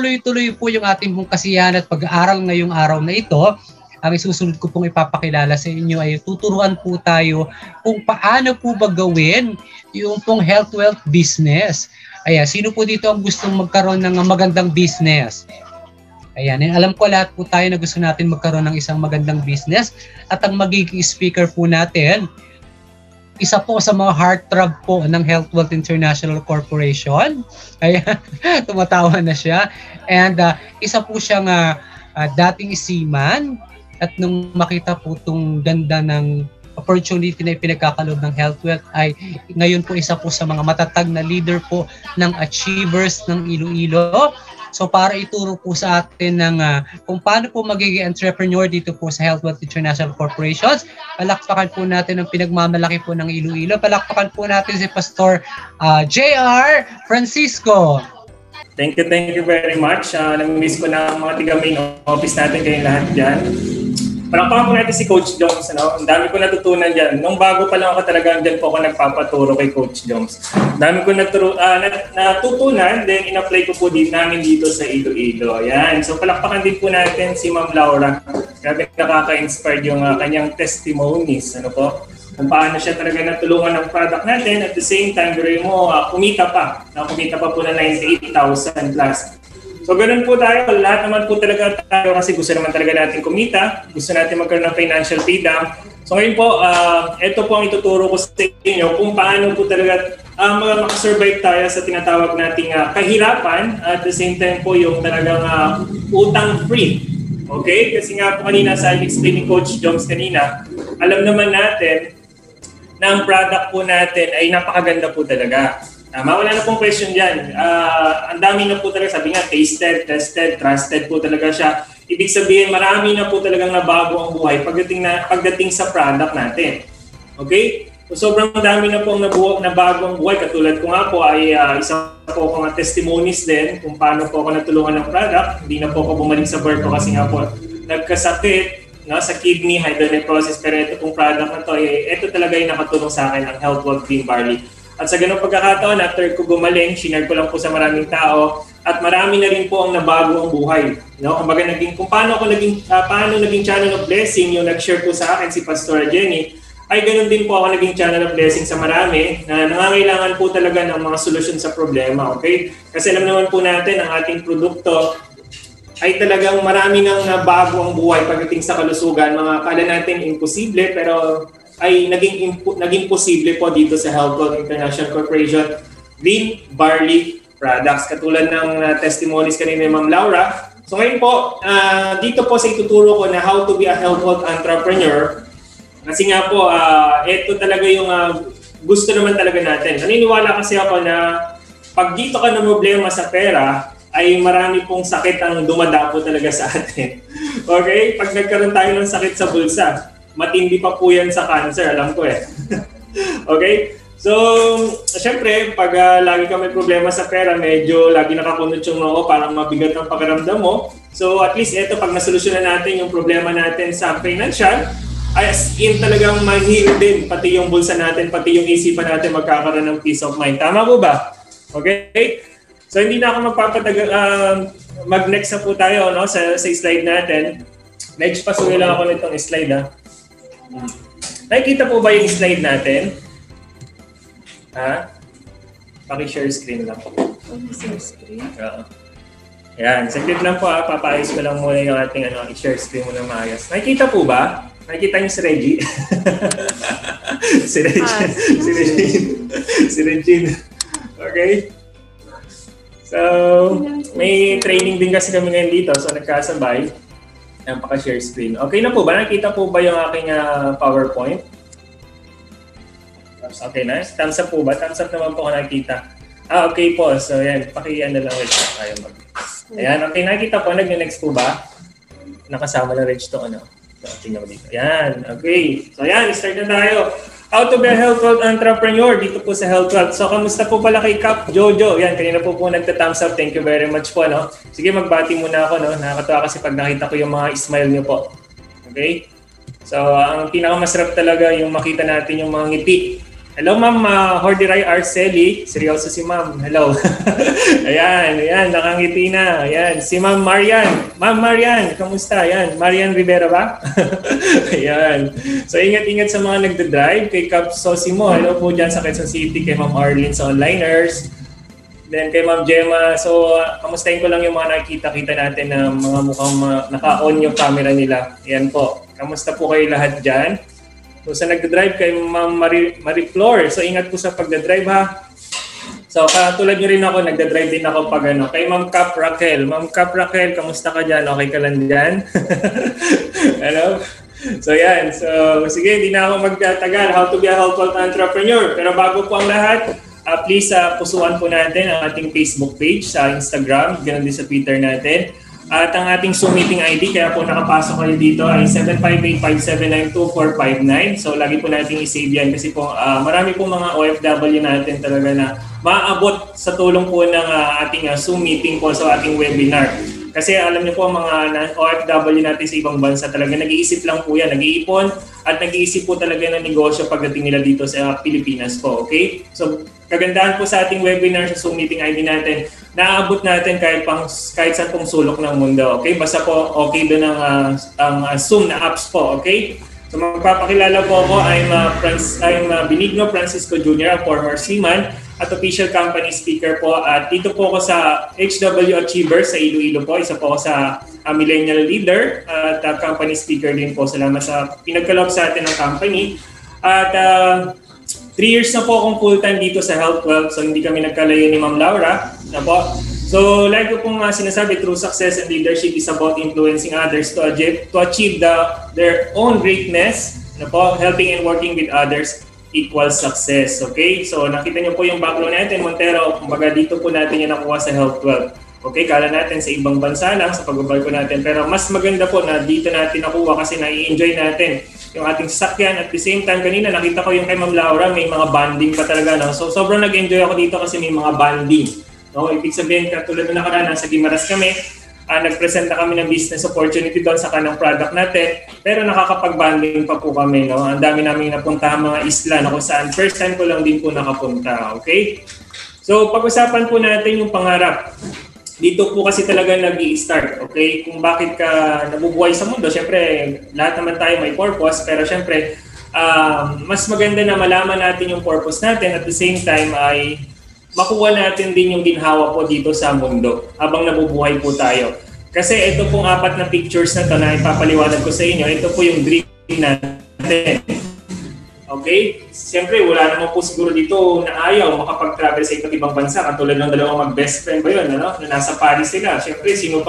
tuloy-tuloy po yung ating pong kasiyahan at pag-aaral ngayong araw na ito, ang isusunod ko pong ipapakilala sa inyo ay tuturuan po tayo kung paano po ba gawin yung pong health wealth business. Ayan, sino po dito ang gustong magkaroon ng magandang business? Ayan, alam ko lahat po tayo na gusto natin magkaroon ng isang magandang business at ang magiging speaker po natin, isa po sa mga heartthrob po ng Health Wealth International Corporation. Ayan, tumatawa na siya. And isa po siyang dating seaman at nung makita po itong ganda ng opportunity na pinagkakaloob ng Health Wealth ay ngayon po isa po sa mga matatag na leader po ng Achievers ng Iloilo. So para ituro po sa atin ng kung paano po magiging entrepreneur dito po sa Health Wealth International Corporations, palakpakan po natin ang pinagmamalaki po ng Iloilo. Palakpakan po natin si Pastor J.R. Francisco. Thank you very much. Nang-miss ko na mga tiga-main office natin kayong lahat dyan. Palakpakan po natin si Coach Jones. Ang dami ko natutunan dyan. Nung bago pa lang ako talagang dyan po ako nagpapaturo kay Coach Jones. Dami ko natutunan, then in-apply ko po namin dito sa Iloilo. Ayan. So palakpakan din po natin si Ma'am Laura. Grabe nakaka-inspired yung kanyang testimonies. Ano po? Kung paano siya talaga natulungan ng product natin. At the same time, kumita pa. Kumita pa po na 98,000 plus. So ganun po tayo, lahat naman po talaga tayo kasi gusto naman talaga natin kumita, gusto natin magkaroon ng financial freedom. So ngayon po, ito po ang ituturo ko sa inyo kung paano po talaga makasurvive tayo sa tinatawag nating kahirapan at the same time po yung talagang utang free. Okay? Kasi nga po kanina sa explain ni Coach Jones kanina, alam naman natin na ang product po natin ay napakaganda po talaga. Wala na pong question dyan. Ang dami na po talaga, sabi nga, tasted, tested, trusted po talaga siya. Ibig sabihin, marami na po talagang nabago ang buhay pagdating sa product natin. Okay? So, sobrang dami na pong nabago ang buhay. Katulad ko nga po ay isa po akong testimonies din kung paano po ako natulungan ng product. Hindi na po ako bumalik sa work ko kasi nga po nagkasakit sa kidney, hydronephrosis. Pero ito pong product na to, ito talaga yung nakatulong sa akin, ang Health Wealth Green Barley. At sa ganung pagkakataon, after ko gumaling, shinare ko lang po sa maraming tao at marami na rin po ang nabago ang buhay. Kumbaga kung paano naging channel of blessing yung nag-share po sa akin si Pastor Jenny, ay ganun din po ako naging channel of blessing sa marami na nangangailangan po talaga ng mga solusyon sa problema. Okay? Kasi alam naman po natin ang ating produkto ay talagang marami nang nabago ang buhay pagdating sa kalusugan. Mga akala natin imposible pero ay naging posible po dito sa Health Wealth International Corporation Green Barley Products. Katulad ng testimonies kanina ni Ma'am Laura. So ngayon po, dito po sa ituturo ko na how to be a health wealth entrepreneur. Kasi nga po, ito talaga yung gusto naman talaga natin. Naniniwala kasi ako na pag dito ka na problema sa pera, ay marami pong sakit ang dumadapo talaga sa atin. Okay? Pag nagkaroon tayo ng sakit sa bulsa, matindi pa po yan sa cancer, alam ko eh. Okay? So, syempre, pag lagi ka may problema sa pera, medyo lagi nakakunot yung noo, parang mabigat ang pakiramdam mo. So, at least ito, pag nasolusyonan natin yung problema natin sa financial, ay as in talagang mahil din, pati yung bulsa natin, pati yung isipan natin magkakaroon ng peace of mind. Tama po ba? Okay? So, hindi na ako mag-next na po tayo sa slide natin. Medyo pasuwi lang ako nitong slide Nakikita po ba yung slide natin? Paki-share screen lang po. Paki-share screen? Oo. Ayan, saglit lang po papaayos ko lang muna yung ating i-share screen muna maayos. Nakikita po ba? Nakikita niyo si Reggie? si Regine. Okay? So, may training din kasi kami ngayon dito. So, nagkasabay. Ayan, paka-share screen. Okay na po ba? Nakita po ba yung aking PowerPoint? Okay na? Thumbs up po ba? Thumbs up naman po kung nakikita. Okay po. So, yan. Paki-ano lang rin. Ayan, okay. Nakikita po. Nag-next po ba? Nakasama na rin ito. Tingnan mo dito. Ayan. Okay. So, ayan. Start na tayo. How to be a health wealth entrepreneur dito po sa Health Wealth. So, kamusta po pala kay Cap Jojo? Yan, kanina po nagta-thumbs up. Thank you very much po. Sige, magbati muna ako. Nakakatawa kasi pag nakita ko yung mga smile niyo po. Okay? So, ang pinakamasarap talaga yung makita natin yung mga ngiti Hello, Ma'am Hordiray Arceli. Seryoso si Ma'am. Hello. ayan, nakangiti na. Ayan, si Ma'am Marian. Ma'am Marian, kamusta? Ayan, Marian Rivera ba? ayan. So, ingat-ingat sa mga nagda-drive. Kay Cap Sosimo, hello po dyan sa Quezon City. Kay Ma'am Arlene sa onliners. Then kay Ma'am Gemma. So, kamustahin ko lang yung mga nakikita-kita natin na mga mukhang naka-on yung camera nila. Ayan po. Kamusta po kayo lahat dyan? So sa nagda-drive kay Ma'am Marie Flor, so ingat po sa pagda-drive ha. So katulad nyo rin ako, nagda-drive din ako pag ano. Kay Ma'am Cap Raquel. Ma'am Cap Raquel, kamusta ka dyan? Okay ka lang dyan? Hello? So yan, so sige, hindi na ako magtatagal. How to be a helpful entrepreneur. Pero bago po ang lahat, please pusuan po natin ang ating Facebook page sa Instagram, ganoon din sa Twitter natin. At ang ating Zoom meeting ID, kaya po nakapasok kayo dito ay 758-579-2459. So lagi po natin i-save yan kasi po marami po mga OFW natin talaga na maaabot sa tulong po ng ating Zoom meeting po sa ating webinar. Kasi alam niyo po mga OFW natin sa ibang bansa talaga nag-iisip lang po yan, nag-iipon at nag-iisip po talaga ng negosyo pagdating nila dito sa Pilipinas po, okay? So kagandahan po sa ating webinar sa Zoom meeting ID natin, naaabot natin kahit saan pong sulok ng mundo, okay? Basta po okay doon ang Zoom na apps po, okay? So magpapakilala po ako, I'm Benigno Francisco Jr., a former seaman at official company speaker po. At dito po ako sa HW Achiever sa Iloilo po. Isa po ako sa millennial leader at company speaker din po. Salamat sa pinagkaloob sa atin ng company. At 3 years na po akong full-time dito sa Health Wealth. So hindi kami nagkalayo ni Ma'am Laura. Na po. So like ko pong sinasabi, true success and leadership is about influencing others to achieve their own greatness. Na po, helping and working with others equals success. Okay? So nakita niyo po yung background natin, Montero. Kumbaga dito po natin yung nakuha sa Health Wealth. Okay? Kala natin sa ibang bansa lang, sa pagbabarko natin. Pero mas maganda po na dito natin nakuha kasi nai-enjoy natin yung ating sasakyan. At the same time, kanina nakita ko yung kay Ma'am Laura, may mga bonding pa talaga. No? So sobrang nag-enjoy ako dito kasi may mga bonding. No? Ibig sabihin, katulad na nakaraan, nasa Guimaras kami, nag-present na kami ng business opportunity doon sa kanang product natin, pero nakakapag-banding pa po kami. No? Ang dami namin napuntahan mga isla na kung saan first time ko lang din po nakapunta. Okay? So pag-usapan po natin yung pangarap. Dito po kasi talaga nag-i-start. Okay? Kung bakit ka nabubuhay sa mundo, syempre lahat naman tayo may purpose, pero syempre mas maganda na malaman natin yung purpose natin at the same time ay makuha natin din yung ginhawa po dito sa mundo habang nabubuhay po tayo. Kasi ito pong 4 na pictures na to na ipapaliwanag ko sa inyo, ito po yung dream natin. Okay? Siyempre, wala naman po siguro dito na ayaw makapag-travel sa iba't ibang bansa. Katulad ng dalawang mag-best friend ba yun, ano? Na nasa Paris sila. Siyempre, sino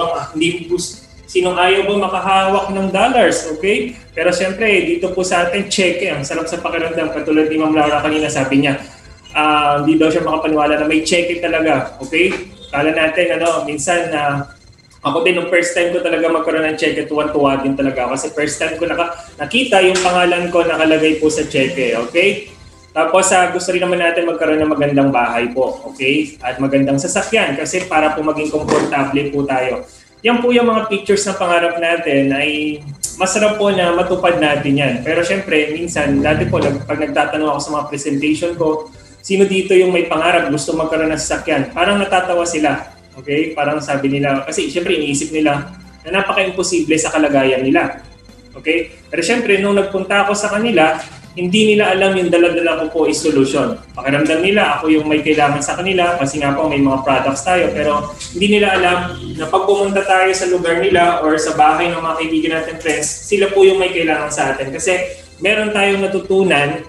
ayaw ba makahawak ng dollars, okay? Pero siyempre, dito po sa atin, check ang sarap sa pakiramdam. Katulad ni Ma'am Laura kanina, sabi niya, hindi daw siya makapaniwala na may check-in talaga. Okay? Kala natin, minsan ako din, nung first time ko talaga magkaroon ng check-in, tuwan-tuwa din talaga. Kasi first time ko nakita yung pangalan ko nakalagay po sa check-in. Okay? Tapos gusto rin naman natin magkaroon ng magandang bahay po. Okay? At magandang sasakyan kasi para po maging komportable po tayo. Yan po yung mga pictures na pangarap natin ay masarap po na matupad natin yan. Pero syempre, minsan, dati po, pag nagtatanong ako sa mga presentation ko, sino dito yung may pangarap, gusto magkaroon ng sasakyan? Parang natatawa sila. Okay? Parang sabi nila, kasi syempre iniisip nila na napaka-imposible sa kalagayan nila. Okay? Pero syempre, nung nagpunta ako sa kanila, hindi nila alam yung dala-dala ko po is solution. Pakiramdam nila, ako yung may kailangan sa kanila kasi nga po may mga products tayo. Pero hindi nila alam na pag pumunta tayo sa lugar nila or sa bahay ng mga kaibigan natin friends, sila po yung may kailangan sa atin. Kasi meron tayong natutunan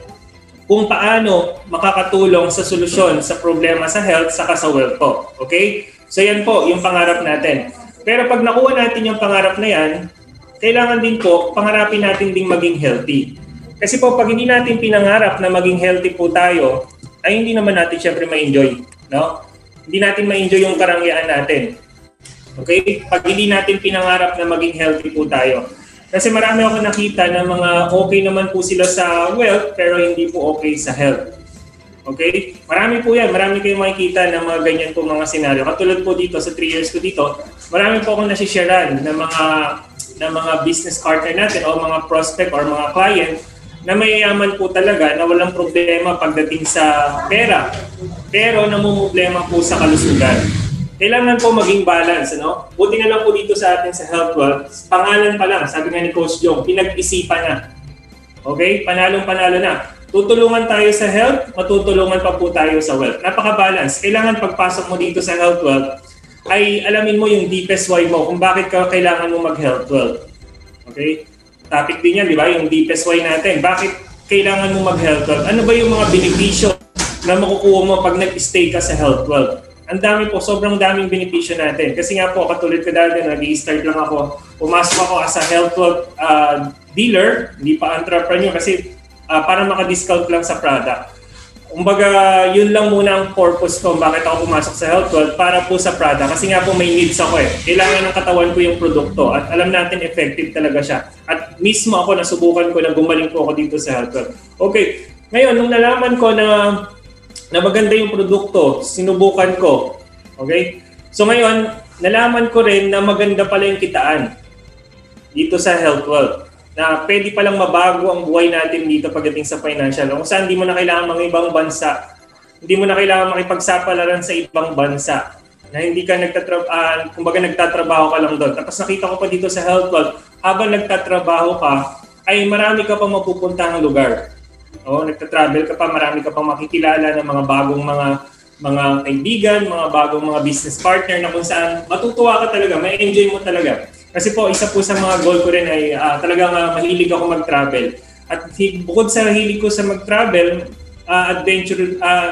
kung paano makakatulong sa solusyon sa problema sa health saka sa wealth po. Okay? So yan po yung pangarap natin. Pero pag nakuha natin yung pangarap na yan, kailangan din po pangarapin natin ding maging healthy. Kasi po pag hindi natin pinangarap na maging healthy po tayo, ay hindi naman natin syempre ma-enjoy. No? Hindi natin ma-enjoy yung karangyaan natin. Okay? Pag hindi natin pinangarap na maging healthy po tayo. Kasi marami ako nakita na mga okay naman po sila sa wealth pero hindi po okay sa health. Okay? Marami po yan. Marami kayong makikita ng mga ganyan po mga senaryo. Katulad po dito sa 3 years ko dito, marami po akong nasisharean ng mga business partner natin o mga prospect or mga client na mayayaman po talaga na walang problema pagdating sa pera, pero namumblema po sa kalusugan. Kailangan po maging balance, ano? Buti na lang po dito sa atin sa Health Wealth, pangalan pa lang, sabi nga ni Coach Jong, pinag-isipan na. Okay? Panalong-panalo na. Tutulungan tayo sa health, matutulungan pa po tayo sa wealth. Napaka-balance. Kailangan pagpasok mo dito sa Health Wealth, ay alamin mo yung deepest why mo, kung bakit ka kailangan mo mag-Health Wealth. Okay? Topic din yan, di ba? Yung deepest why natin. Bakit kailangan mo mag-Health Wealth? Ano ba yung mga benepisyo na makukuha mo pag nag-stay ka sa Health Wealth? Ang dami po, sobrang daming benepisyo natin. Kasi nga po, katulad ko dati, nag-i-start lang ako, pumasok ako as a Health Wealth dealer, hindi pa entrepreneur kasi para maka-discount lang sa product. Kumbaga, yun lang muna ang purpose ko bakit ako pumasok sa Health Wealth para po sa product. Kasi nga po may needs ako eh. Kailangan ng katawan ko yung produkto at alam natin effective talaga siya. At mismo ako, nasubukan ko na gumaling po ako dito sa Health Wealth. Okay, ngayon, nung nalaman ko na maganda yung produkto, sinubukan ko. Okay? So ngayon, nalaman ko rin na maganda pala yung kitaan dito sa Health Wealth. Na pwede palang mabago ang buhay natin dito pagdating sa financial. Kung saan hindi mo na kailangan mga ibang bansa, hindi mo na kailangan makipagsapalaran sa ibang bansa, na hindi ka nagtatrabaho ka lang doon. Tapos nakita ko pa dito sa Health Wealth, habang nagtatrabaho ka, ay marami ka pang mapupuntahang lugar. Nagta-travel ka pa, marami ka pang makikilala ng mga bagong mga kaibigan, mga bagong mga business partner na kung saan matutuwa ka talaga, may enjoy mo talaga. Kasi po, isa po sa mga goal ko rin ay talagang mahilig ako mag-travel. At bukod sa hilig ko sa mag-travel,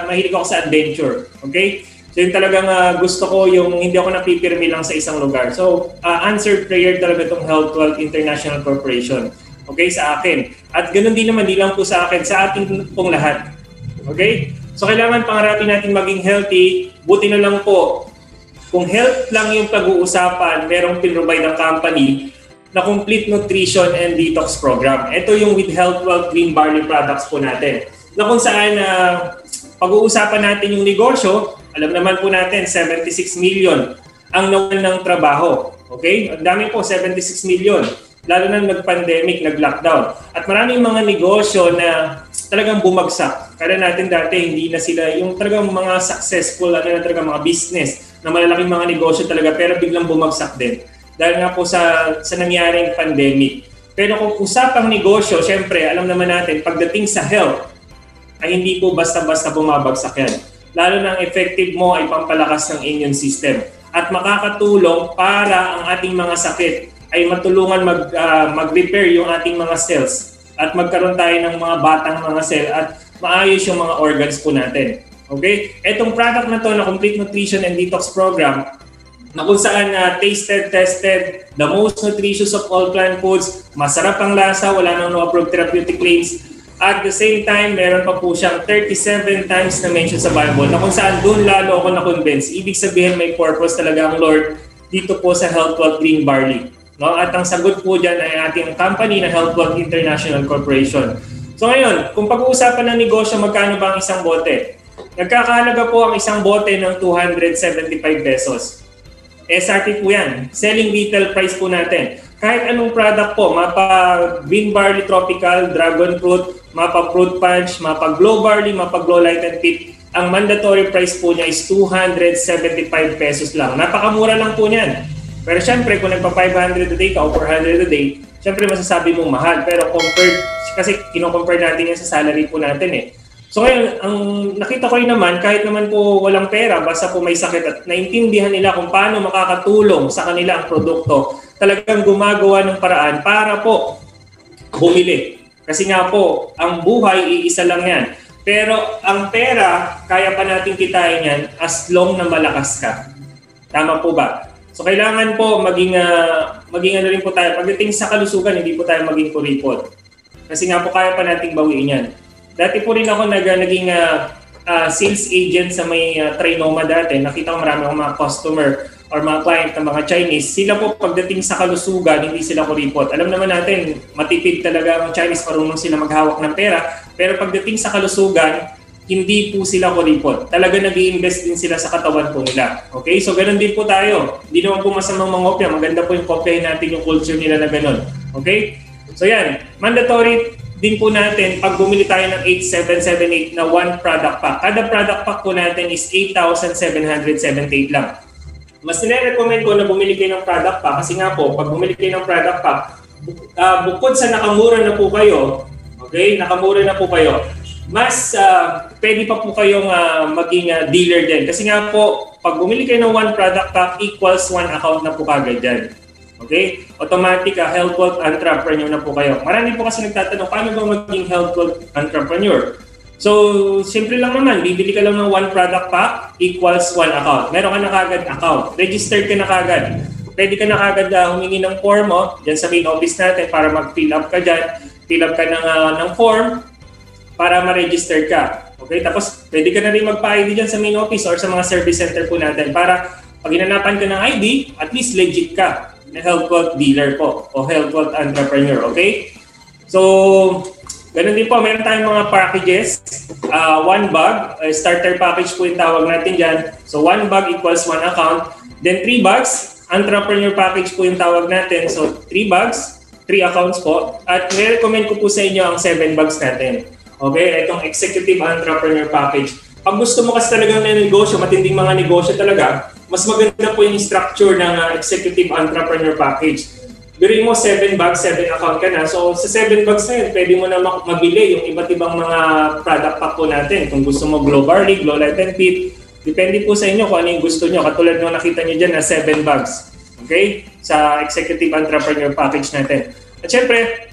mahilig ako sa adventure. Okay? So yun talagang gusto ko yung hindi ako napipirmi lang sa isang lugar. So answered prayer talaga itong Health Wealth International Corporation. Okay, sa akin. At ganoon din naman, di lang po sa akin, sa ating pong lahat. Okay? So kailangan pangarapin natin maging healthy. Buti na lang po, kung health lang yung pag-uusapan, merong pinrovide ng company na complete nutrition and detox program. Ito yung with Health Wealth Green Barley products po natin. Na kung saan pag-uusapan natin yung negosyo, alam naman po natin, 76 million ang nawalan ng trabaho. Okay? Ang dami po, 76 million. Lalo na nag-pandemic, nag-lockdown. At maraming mga negosyo na talagang bumagsak. Kaya natin dati, hindi na sila yung talagang mga successful, talagang mga business na malalaking mga negosyo talaga, pero biglang bumagsak din. Dahil nga po sa nangyaring pandemic. Pero kung usapang negosyo, syempre, alam naman natin, pagdating sa health, ay hindi po basta-basta bumabagsak yan. Lalo na ang effective mo ay pampalakas ng immune system. At makakatulong para ang ating mga sakit ay matulungan mag-repair yung ating mga cells at magkaroon tayo ng mga batang mga cell at maayos yung mga organs po natin. Okay? Etong product na to na Complete Nutrition and Detox Program na kung saan tasted, tested, the most nutritious of all plant foods, masarap ang lasa, wala nang no-approved therapeutic claims. At the same time, meron pa po siyang 37 times na mention sa Bible na kung saan doon lalo ako na-convince. Ibig sabihin may purpose talaga ang Lord dito po sa Health Wealth Green Barley. No? At ang sagot po dyan ay ating company na Health Wealth International Corporation. So ngayon, kung pag-uusapan ng negosyo, magkano ba ang isang bote? Nagkakahalaga po ang isang bote ng 275 pesos. SRP po yan. Selling retail price po natin. Kahit anong product po, mapa Green Barley Tropical, Dragon Fruit, mapa Fruit Punch, mapa Glow Barley, mapa Glow Light and Fit, ang mandatory price po niya is 275 pesos lang. Napakamura lang po niyan. Pero syempre, kung nagpa-500 a day ka o 400 a day, syempre masasabi mong mahal. Pero compared, kasi kino-compare natin yan sa salary po natin eh. So ngayon, ang nakita ko rin naman, kahit naman po walang pera, basta po may sakit at naintindihan nila kung paano makakatulong sa kanila ang produkto, talagang gumagawa ng paraan para po bumili. Kasi nga po, ang buhay, iisa lang yan. Pero ang pera, kaya pa natin kitain yan as long na malakas ka. Tama po ba? So kailangan po maging ano rin po tayo. Pagdating sa kalusugan, hindi po tayo maging kuripot. Kasi nga po kaya pa nating bawiin yan. Dati po rin ako naging sales agent sa may Trinoma dati. Nakita ko marami akong mga customer or mga client ng mga Chinese. Sila po pagdating sa kalusugan, hindi sila kuripot. Alam naman natin, matipid talaga ang Chinese, marunong sila maghawak ng pera. Pero pagdating sa kalusugan, hindi po sila kuripot. Talaga nag-i-invest din sila sa katawan po nila. Okay? So, ganun din po tayo. Hindi naman po masamang mangopya. Maganda po yung kopyahin natin yung culture nila na ganun. Okay? So, yan. Mandatory din po natin pag bumili tayo ng 8778 na one product pack. Kada product pack po natin is 8,778 lang. Mas nire-recommend ko na bumili kayo ng product pack kasi nga po, pag bumili kayo ng product pack, bukod sa nakamura na po kayo, okay, nakamura na po kayo, mas pwede pa po kayong maging dealer din. Kasi nga po, pag bumili kayo ng one product pack equals one account na po kagad dyan. Okay? Automatic, health wealth entrepreneur na po kayo. Marami po kasi nagtatanong, paano ba maging health wealth entrepreneur? So, simple lang naman, bibili ka lang ng one product pack equals one account. Meron ka na kagad account. Registered ka na kagad. Pwede ka na kagad humingi ng form mo dyan sa main office natin para mag-fill up ka dyan. Fill up ka ng form para ma-register ka. Okay? Tapos, pwede ka na rin magpa-ID dyan sa main office or sa mga service center po natin para pag hinanapan ka ng ID, at least legit ka na health wealth dealer po o health wealth entrepreneur. Okay? So, ganun din po, meron tayong mga packages. One bag, starter package po yung tawag natin dyan. So, one bag equals one account. Then, 3 bags, entrepreneur package po yung tawag natin. So, 3 bags, 3 accounts po. At recommend ko po sa inyo ang 7 bags natin. Okay, itong executive entrepreneur package. Pag gusto mo kasi talagang na negosyo, matinding mga negosyo talaga, mas maganda po yung structure ng executive entrepreneur package. Biruin mo 7 bags, 7 account ka na. So sa 7 bags na yun, pwede mo na mabili yung iba't ibang mga product pack po natin. Kung gusto mo Glow Barley, Glow Light and Fit, depende po sa inyo kung ano yung gusto nyo. Katulad nung nakita nyo dyan na 7 bags. Okay? Sa executive entrepreneur package natin. At syempre,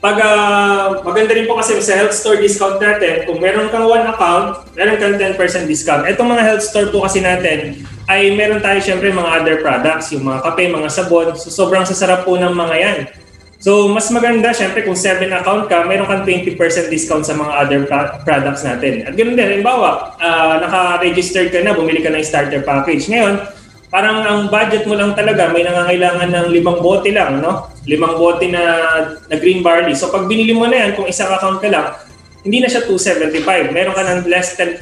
pag maganda rin po kasi sa health store discount natin, kung meron kang one account, meron kang 10% discount. Itong mga health store po kasi natin ay meron tayo syempre mga other products, yung mga kape, mga sabon. So sobrang sasarap po ng mga yan. So mas maganda syempre kung 7 account ka, meron kang 20% discount sa mga other products natin. At ganoon din, halimbawa, naka-registered ka na, bumili ka ng starter package. Ngayon, parang ang budget mo lang talaga, may nangangailangan ng 5 bote lang, no? 5 bote na green barley. So pag binili mo na yan, kung isang account ka lang, hindi na siya 275. Meron ka ng less 10%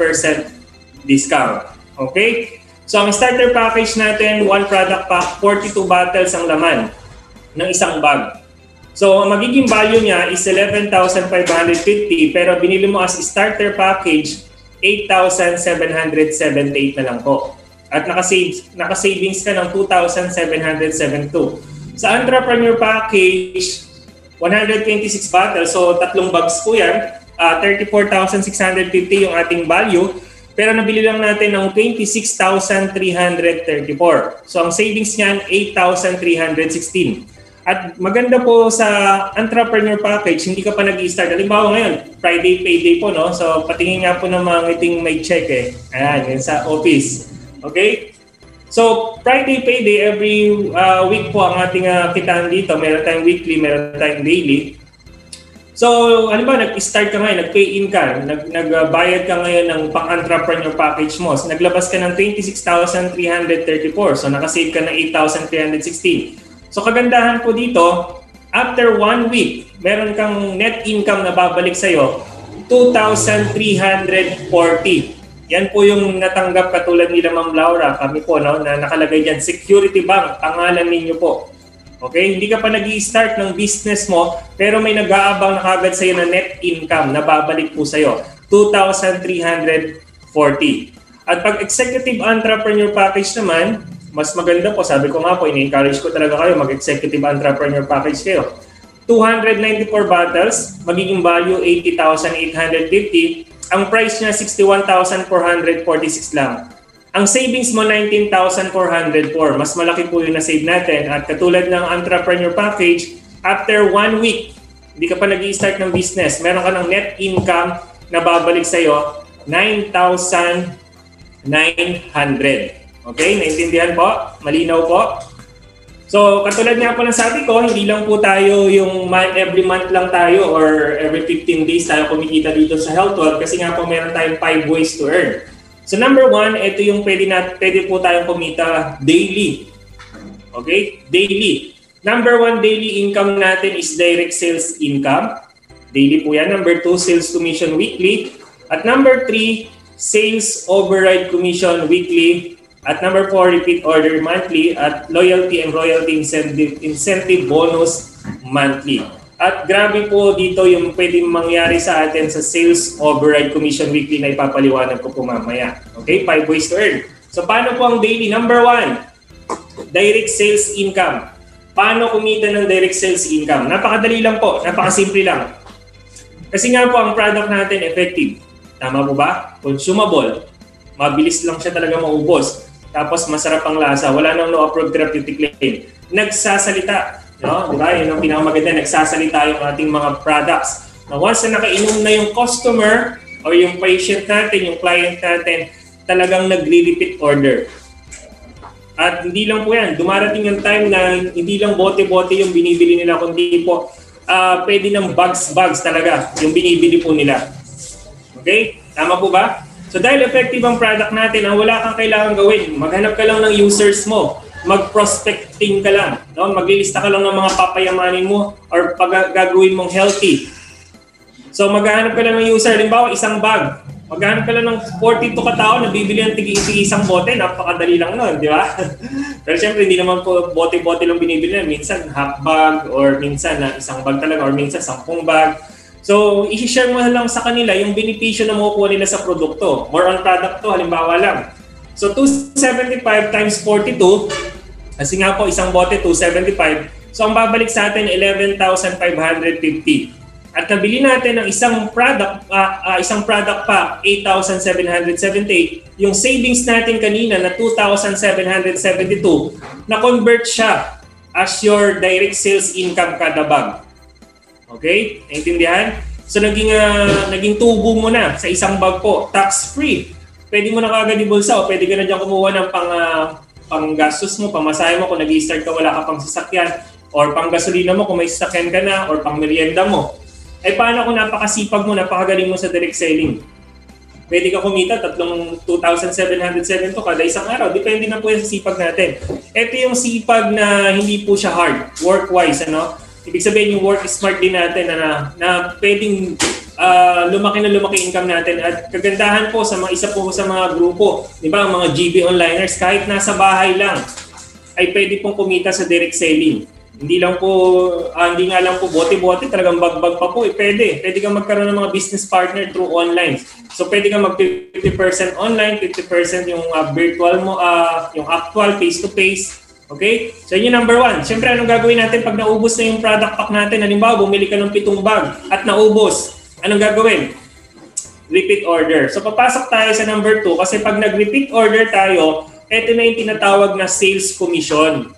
discount. Okay? So ang starter package natin, one product pack, 42 bottles ang laman ng isang bag. So ang magiging value niya is 11,550 pero binili mo as starter package, 8,778 na lang po. At naka-savings ka ng 2,772. Sa entrepreneur package, 126 bottles, so 3 bags po yan, 34,650 yung ating value, pero nabili lang natin ng 26,334. So ang savings niyan, 8,316. At maganda po sa entrepreneur package, hindi ka pa nag-i-start. Halimbawa ngayon, Friday payday po, no? So patingin nga po ng mga ngiting may check eh. Ayan, yun sa office. Okay? So, Friday payday, every week po ang ating kitaan dito. Meron tayong weekly, meron tayong daily. So, ano ba, nag-start ka ngayon, nag-pay-in ka, nagbayad ka ngayon ng pang-entrepreneur package mo. So, naglabas ka ng 26,334. So, nakasave ka ng 8,316. So, kagandahan po dito, after 1 week, meron kang net income na babalik sa'yo, 2,340. Yan po yung natanggap katulad nila Ma'am Laura, kami po, no, na nakalagay dyan, Security Bank, pangalan ninyo po. Okay? Hindi ka pa nag-i-start ng business mo, pero may nag-aabang na kagad sa'yo na net income na babalik po sa'yo, 2,340. At pag executive entrepreneur package naman, mas maganda po, sabi ko nga po, ini-encourage ko talaga kayo, mag-executive entrepreneur package kayo. 294 bottles, magiging value 80,850. Ang price niya 61,446 lang. Ang savings mo 19,404. Mas malaki po yung na-save natin. At katulad ng entrepreneur package, after 1 week, hindi ka pa nag-i-start ng business, meron ka ng net income na babalik sa'yo, 9,900. Okay? Naintindihan po? Malinaw po? So, katulad nga po ng sabi ko, hindi lang po tayo yung every month lang tayo or every 15 days tayo kumikita dito sa Health Wealth kasi nga po meron tayong 5 ways to earn. So, number 1, ito yung pwede po tayong kumita daily. Okay? Daily. Number 1 daily income natin is direct sales income. Daily po yan. Number 2, sales commission weekly. At number 3, sales override commission weekly. At number 4, repeat order monthly. At loyalty and royalty incentive bonus monthly. At grabe po dito yung pwedeng mangyari sa atin sa Sales Override Commission Weekly na ipapaliwanag ko po mamaya. Okay, 5 ways to earn. So paano po ang daily? Number 1, direct sales income. Paano kumita ng direct sales income? Napakadali lang po, napakasimple lang. Kasi nga po ang product natin effective. Tama po ba? Consumable. Mabilis lang siya talaga maubos. Tapos masarap ang lasa. Wala nang no approved therapeutic claim. Nagsasalita. No? Diba? Yun ang pinakamaganda. Nagsasalita yung ating mga products. Na once na nakainom na yung customer or yung patient natin, yung client natin, talagang nagre-repeat order. At hindi lang po yan. Dumarating yung time na hindi lang bote-bote yung binibili nila, kundi po pwede ng bags talaga yung binibili po nila. Okay? Tama po ba? So dahil effective ang product natin, ang wala kang kailangan gawin, maghanap ka lang ng users mo, mag-prospecting ka lang, no? Maglilista ka lang ng mga papayamanin mo or gagawin mong healthy. So maghanap ka lang ng user, halimbawa isang bag, maghanap ka lang ng 42 katao na bibili ng tigi-tigi isang bote, napakadali lang nun, di ba? Pero syempre hindi naman po bote-bote lang binibili na, minsan half bag or minsan isang bag talaga or minsan 10 bag. So, i-share mo lang sa kanila yung benepisyo na makukuha nila sa produkto. More on product to, halimbawa lang. So, 275 times 42, kasi nga po isang bote 275. So, ang babalik sa atin 11,550. At nabili natin ng isang product pa 8,778. Yung savings natin kanina na 2,772, na-convert siya as your direct sales income kada bag. Okay? Naintindihan? So naging tubo mo na sa isang bag po, tax-free. Pwede mo na kagad ibulsa o pwede ka na dyan kumuha ng pang-gastos mo, pamasahe mo kung nag-i-start ka wala ka pang sasakyan or pang-gasolina mo kung may sasakyan ka na or pang-merienda mo. Ay paano kung napakasipag mo, napakagaling mo sa direct selling? Pwede ka kumita 2,707 to kada isang araw. Depende na po yan sa sipag natin. Ito yung sipag na hindi po siya hard, work-wise, ano? Ibig sabihin yung work smart din natin na pwedeng lumaki na lumaki income natin. At kagandahan po sa isa po sa mga grupo, di ba, mga GB onliners, kahit nasa bahay lang, ay pwede pong kumita sa direct selling. Hindi nga lang po bote-bote, talagang bag-bag pa po. Pwede kang magkaroon ng mga business partner through online. So pwede kang mag 50% online, 50% yung virtual mo, yung actual face-to-face. Okay? So yun yung number 1. Siyempre, anong gagawin natin pag naubos na yung product pack natin? Halimbawa, bumili ka ng 7 bag at naubos. Anong gagawin? Repeat order. So papasok tayo sa number 2 kasi pag nag-repeat order tayo, ito na yung tinatawag na sales commission.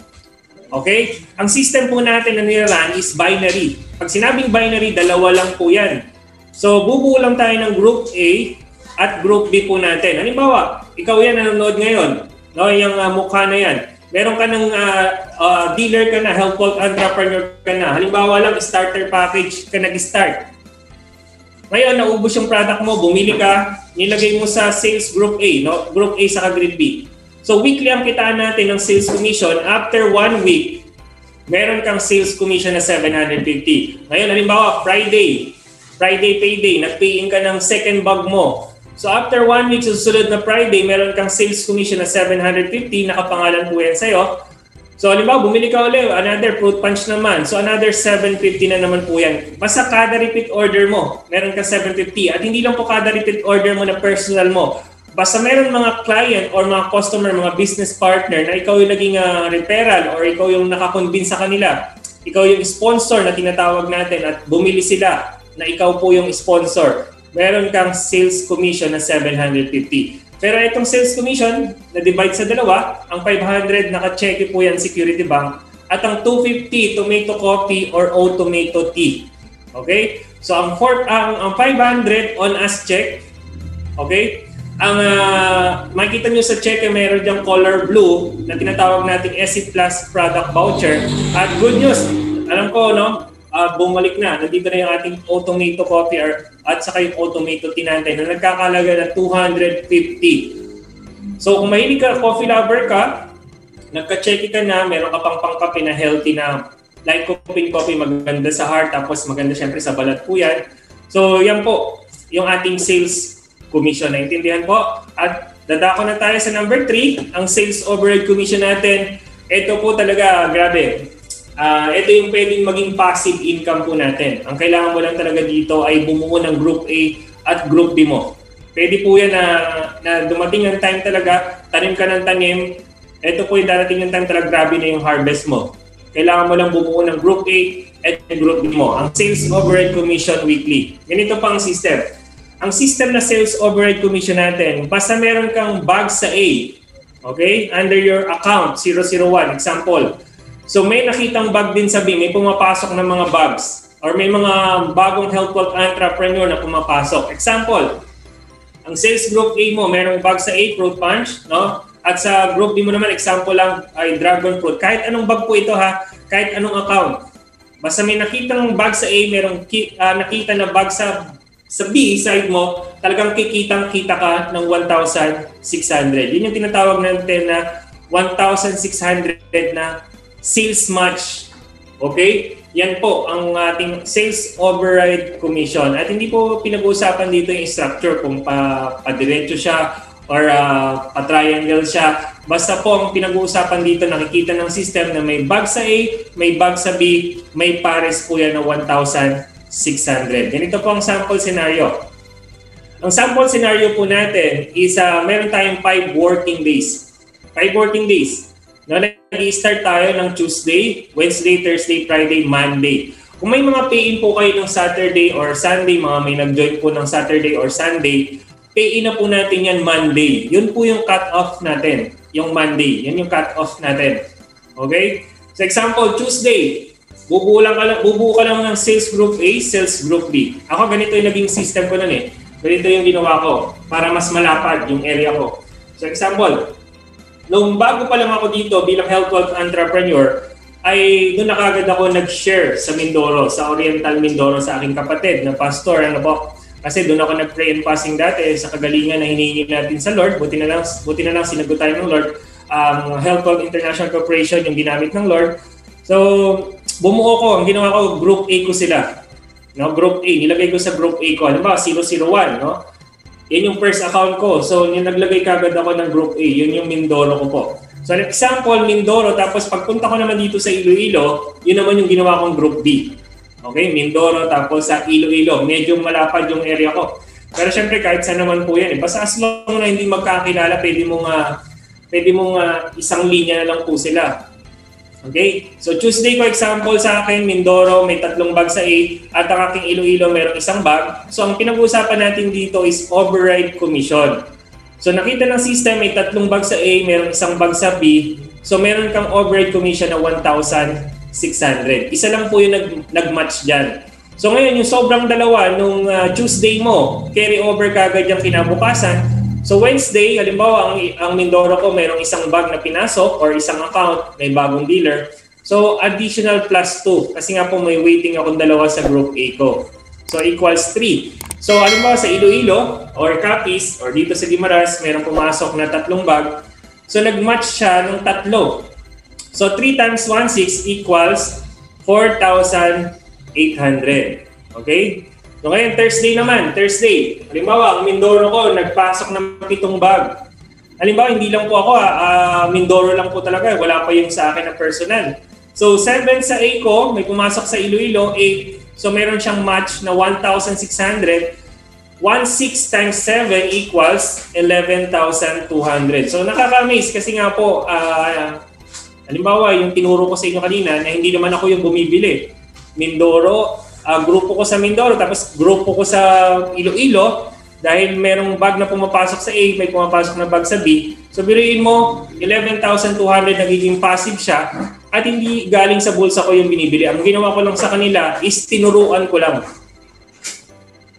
Okay? Ang system po natin na nire-run is binary. Pag sinabing binary, dalawa lang po yan. So bubuo lang tayo ng Group A at Group B po natin. Halimbawa, ikaw yan nanonood ngayon. No? Yung mukha na yan. Meron ka ng dealer ka na, helpful entrepreneur ka na. Halimbawa lang, starter package ka nag-start. Ngayon, naubos yung product mo, bumili ka, nilagay mo sa sales group A, no? Group A sa group B. So weekly ang kitaan natin ng sales commission. After 1 week, meron kang sales commission na 750. Ngayon, halimbawa, Friday payday, nag-pay-in ka ng second bag mo. So after 1 week, susunod na Friday, meron kang sales commission na 750, nakapangalan po yan sa'yo. So halimbawa, bumili ka ulit, another fruit punch naman. So another 750 na naman po yan. Basta kada repeat order mo, meron kang 750. At hindi lang po kada repeat order mo na personal mo. Basta meron mga client or mga customer, mga business partner na ikaw yung naging referral or ikaw yung nakakonvince sa kanila. Ikaw yung sponsor na tinatawag natin at bumili sila na ikaw po yung sponsor. Meron kang sales commission na 750. Pero itong sales commission, na-divide sa dalawa, ang 500 naka-cheque po yan Security Bank at ang 250 tomato coffee or oat tomato tea. Okay? So ang 500 on us check, okay? Ang makikita nyo sa check meron diyang color blue na tinatawag nating SC Plus product voucher. At good news, alam ko, no? Bumalik na. Nandito na yung ating tomato coffee at saka yung tomato tea natin na nagkakalaga na 250. So kung mahilig ka, coffee lover ka, nagka-check ka na, meron ka pang pangkape na healthy na light coffee, maganda sa heart, tapos maganda syempre sa balat po yan. So yan po, yung ating sales commission. Naintindihan po? At dadako na tayo sa number 3, ang sales override commission natin. Ito po talaga, grabe. ito yung pwedeng maging passive income po natin. Ang kailangan mo lang talaga dito ay bumuo ng Group A at Group B mo. Pwede po yan na dumating ang time talaga, tanim ka ng tanim, ito po yung darating yung time talaga, grabe na yung harvest mo. Kailangan mo lang bumuo ng Group A at Group B mo. Ang Sales Overhead Commission Weekly. Ganito pa ang system. Ang system na Sales Overhead Commission natin, basta meron kang bag sa A, okay, under your account, 001, example. So may nakitang bag din sa B, may pumapasok ng mga bags or may mga bagong health wealth entrepreneur na pumapasok. Example, ang sales group A mo, merong bag sa A, fruit punch, no? At sa group B mo naman, example lang ay dragon fruit. Kahit anong bag po ito ha, kahit anong account. Basta may nakitang bag sa A, merong nakita na bag sa B side mo, talagang kikitang-kita ka ng 1,600. Yun yung tinatawag natin na 1,600 na sales match. Okay? Yan po ang ating Sales Override Commission. At hindi po pinag-uusapan dito yung structure kung pa-diretso siya or pa-triangle siya. Basta po ang pinag-uusapan dito, nakikita ng system na may bag sa A, may bag sa B, may pares po yan na 1,600. Ganito po ang sample scenario. Ang sample scenario po natin is meron tayong 5 working days. 5 working days. No, nag-i-start tayo ng Tuesday, Wednesday, Thursday, Friday, Monday. Kung may mga pay-in po kayo ng Saturday or Sunday, mga may nag-join po ng Saturday or Sunday, pay-in na po natin yan Monday. Yun po yung cut-off natin, yung Monday. Yan yung cut-off natin. Okay? So example, Tuesday, bubuo ka lang ng Sales Group A, Sales Group B. Ako ganito yung naging system ko nun eh. Ganito yung ginawa ko para mas malapad yung area ko. So example, nung bago pa lang ako dito bilang health wealth entrepreneur, ay doon na kagad ako nag-share sa Mindoro, sa Oriental Mindoro sa aking kapatid na pastor. Ano po? Kasi doon ako nag-pray and fasting dati sa kagalingan na hinihingi natin sa Lord. Buti na lang sinagot tayo ng Lord. Health Wealth International Corporation yung ginamit ng Lord. So, bumuo ko. Ang ginawa ko, Group A ko sila. No? Group A. Nilagay ko sa Group A ko. Ano ba? 001. No? Yan yung first account ko. So, naglagay kagad ako ng Group A. Yun yung Mindoro ko po. So, an example, Mindoro. Tapos, pagpunta ko naman dito sa Iloilo, yun naman yung ginawa kong Group B. Okay? Mindoro, tapos sa Iloilo. Medyo malapad yung area ko. Pero syempre, kahit saan naman po yan. Basta as long na hindi magkakilala, pwede mong isang linya na lang po sila. Okay? So Tuesday ko example sa akin, Mindoro, may 3 bag sa A at ang aking Iloilo mayroong 1 bag. So ang pinag-uusapan natin dito is override commission. So nakita ng system may 3 bag sa A, mayroong 1 bag sa B. So meron kang override commission na 1,600. Isa lang po yung nag-match dyan. So ngayon yung sobrang dalawa nung Tuesday mo, carry over kagad yung kinabukasan. So Wednesday, halimbawa ang Mindoro ko mayroong 1 bag na pinasok or 1 account, may bagong dealer. So additional plus 2 kasi nga po may waiting akong 2 sa Group A ko. So equals 3. So halimbawa sa Iloilo or Capiz or dito sa Guimaras, mayroong pumasok na 3 bag. So nag-match siya ng 3. So 3 times 1,600 equals 4,800. Okay? So ngayon, Thursday naman. Thursday. Halimbawa, ang Mindoro ko, nagpasok ng 7 bag. Halimbawa, hindi lang po ako, Mindoro lang po talaga. Wala pa yung sa akin na personal. So 7 sa A ko, may pumasok sa Iloilo, 8. So meron siyang match na 1,600. 1,600 times 7 equals 11,200. So nakaka-amaze kasi nga po, halimbawa, yung tinuro ko sa inyo kanina na hindi naman ako yung bumibili. Mindoro, grupo ko sa Mindoro, tapos grupo ko sa Iloilo dahil merong bag na pumapasok sa A, may pumapasok na bag sa B. So biruin mo, 11,200 nagiging passive siya at hindi galing sa bulsa ko yung binibili. Ang ginawa ko lang sa kanila is tinuruan ko lang.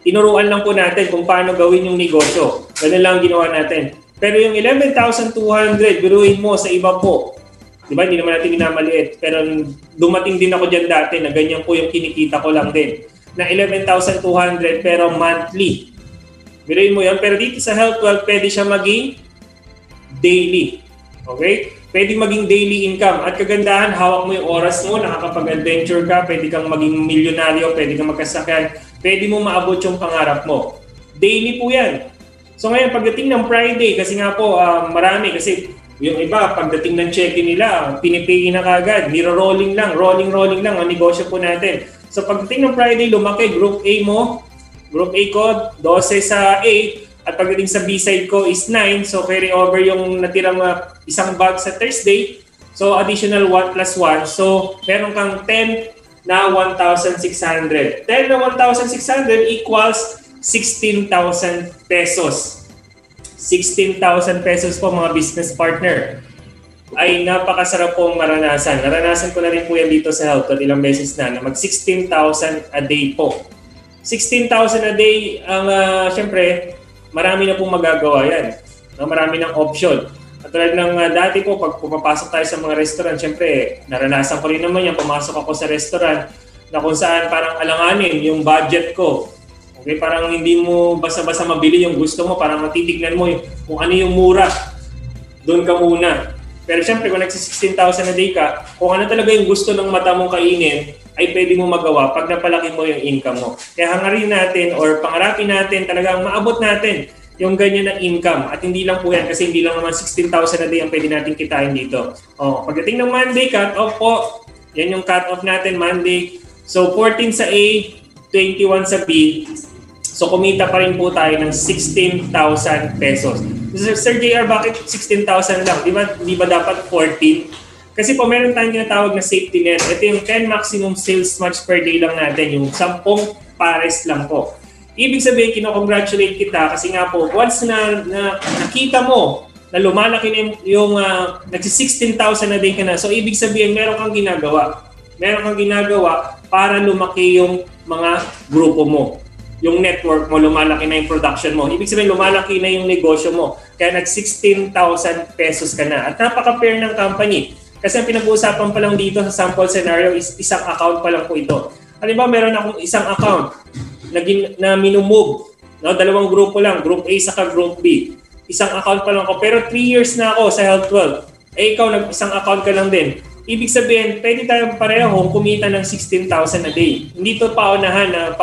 Tinuruan lang po natin kung paano gawin yung negosyo. Ganun lang ginawa natin. Pero yung 11,200, biruin mo sa iba po. Diba? Hindi naman natin minamaliit. Pero dumating din ako dyan dati na ganyan po yung kinikita ko lang din. Na 11,200 pero monthly. Biruin mo yan. Pero dito sa Health Wealth, pwede siya maging daily. Okay? Pwede maging daily income. At kagandahan, hawak mo yung oras mo, nakakapag-adventure ka, pwede kang maging milyonaryo, pwede kang magkasakyan, pwede mo maabot yung pangarap mo. Daily po yan. So ngayon, pagdating ng Friday, kasi nga po, marami, kasi Yung iba, pagdating ng check-in nila, pinipay na kagad, rolling lang ang negosyo po natin. So pagdating ng Friday, lumaki, Group A mo, Group A ko, 12 sa A, at pagdating sa B side ko is 9, so carry over yung natirang isang bag sa Thursday, so additional 1 plus 1, so meron kang 10 na 1,600. 10 na 1,600 equals 16,000 pesos. 16,000 pesos po mga business partner. Ay napakasarap pong maranasan. Naranasan ko na rin po yan dito sa Health ilang beses na mag 16,000 a day po. 16,000 a day, syempre, marami na pong magagawa yan. Marami ng option. At tulad ng dati po, pag pumapasok tayo sa mga restaurant, syempre, naranasan ko rin naman yan. Pumasok ako sa restaurant na kung saan parang alanganin yung budget ko. Okay, parang hindi mo basta-basta mabili yung gusto mo, parang matitignan mo kung ano yung mura. Doon ka muna. Pero syempre, kung nagsi-16,000 a day ka, kung ano talaga yung gusto ng mata mong kainin, ay pwede mo magawa pag napalaki mo yung income mo. Kaya hangarin natin or pangarapin natin talagang maabot natin yung ganyan na income. At hindi lang po yan kasi hindi lang naman 16,000 a day ang pwede natin kitain dito. Pagdating ng Monday, cut-off po. Yan yung cut-off natin, Monday. So 14 sa A, 21 sa B. So kumita pa rin po tayo ng 16,000 pesos. Sir JR, bakit 16,000 lang? Di ba dapat 14? Kasi po meron tayong tinatawag na safety net. Ito yung 10 maximum sales match per day lang natin. Yung 10 pares lang po. Ibig sabihin, kino-congratulate kita kasi nga po, once na nakita mo na lumalaki na yung nagsi-16,000 na day ka na. So ibig sabihin, meron kang ginagawa. Meron kang ginagawa para lumaki yung mga grupo mo. Yung network mo, lumalaki na yung production mo. Ibig sabihin, lumalaki na yung negosyo mo. Kaya nag-16,000 pesos ka na. At napaka-fair ng company. Kasi ang pinag-uusapan pa lang dito sa sample scenario is isang account pa lang po ito. Halimbawa, meron akong isang account na minumove. No? Dalawang grupo lang, Group A saka Group B. Isang account pa lang ako. Pero 3 years na ako sa Health Wealth. Ikaw, isang account ka lang din. Ibig sabihin, pwede tayong parehong kumita ng 16,000 a day. Hindi to paunahan na,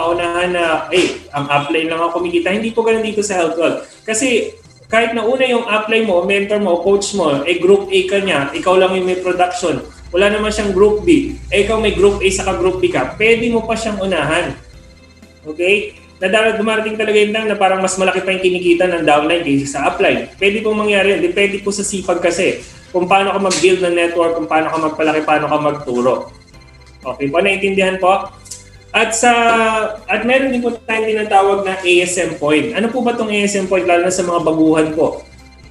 ang upline lang ako kumikita. Hindi po ganun dito sa Health Wealth. Kasi kahit na una yung upline mo, mentor mo, coach mo, Group A ka niya, ikaw lang yung may production. Wala naman siyang Group B. Ikaw may Group A saka Group B ka. Pwede mo pa siyang unahan. Okay? Dumarating talaga yung time na parang mas malaki pa yung kinikita ng downline kaysa sa upline. Pwede pong mangyari yun. Depende po sa sipag kasi. Kung paano ka mag-build ng network, kung paano ka magpalaki, paano ka magturo. Okay po, naintindihan po? At meron din po tayong tinatawag na ASM point. Ano po ba itong ASM point? Lalo na sa mga baguhan po.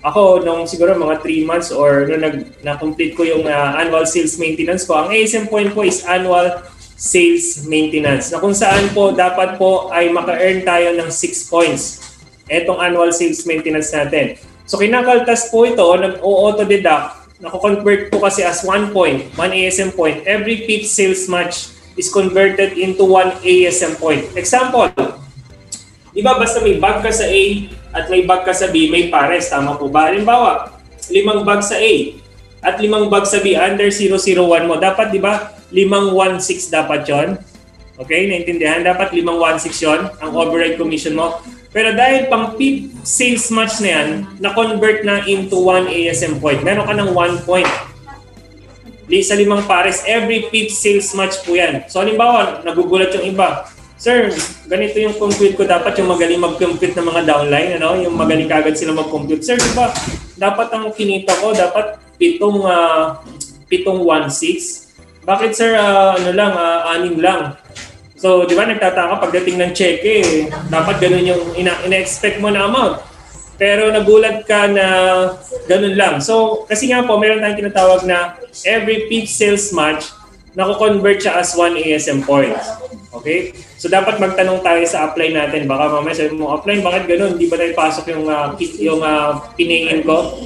Ako, nung siguro mga 3 months or nung na-complete ko yung annual sales maintenance ko, ang ASM point po is annual sales maintenance. Na kung saan po, dapat po ay maka-earn tayo ng 6 points. Etong annual sales maintenance natin. So kinakaltas po ito, nag-auto-deduct, nako-convert po kasi as 1 point, 1 ASM point. Every 5th sales match is converted into 1 ASM point. Example, di ba basta may bag ka sa A at may bag ka sa B, may pares, tama po ba? Halimbawa, 5 bag sa A at 5 bag sa B, under 001 mo. Dapat di ba 516 dapat yon? Okay, naintindihan? Dapat 516 yon ang override commission mo. Pero dahil pang 5th sales match na yan, na-convert na into 1 ASM point. Meron ka ng 1 point. Sa 5 pares, every 5th sales match po yan. So halimbawa, nagugulat yung iba. Sir, ganito yung compute ko. Dapat yung magaling mag-compute ng mga downline. Yung magaling kagad sila mag-compute. Sir, diba, dapat ang kinita ko, dapat 716. Bakit sir, 6 lang? So, di ba nagtataka pagdating ng cheque, dapat ganun yung ina-expect mo na amount. Pero nagulat ka na ganun lang. So, kasi nga po, meron tayong tinatawag na every 5th sales match, nako-convert siya as 1 ASM point. Okay? So, dapat magtanong tayo sa upline natin. Baka mamaya sabi mo, upline, bakit ganun? Di ba tayo pasok yung piningin ko?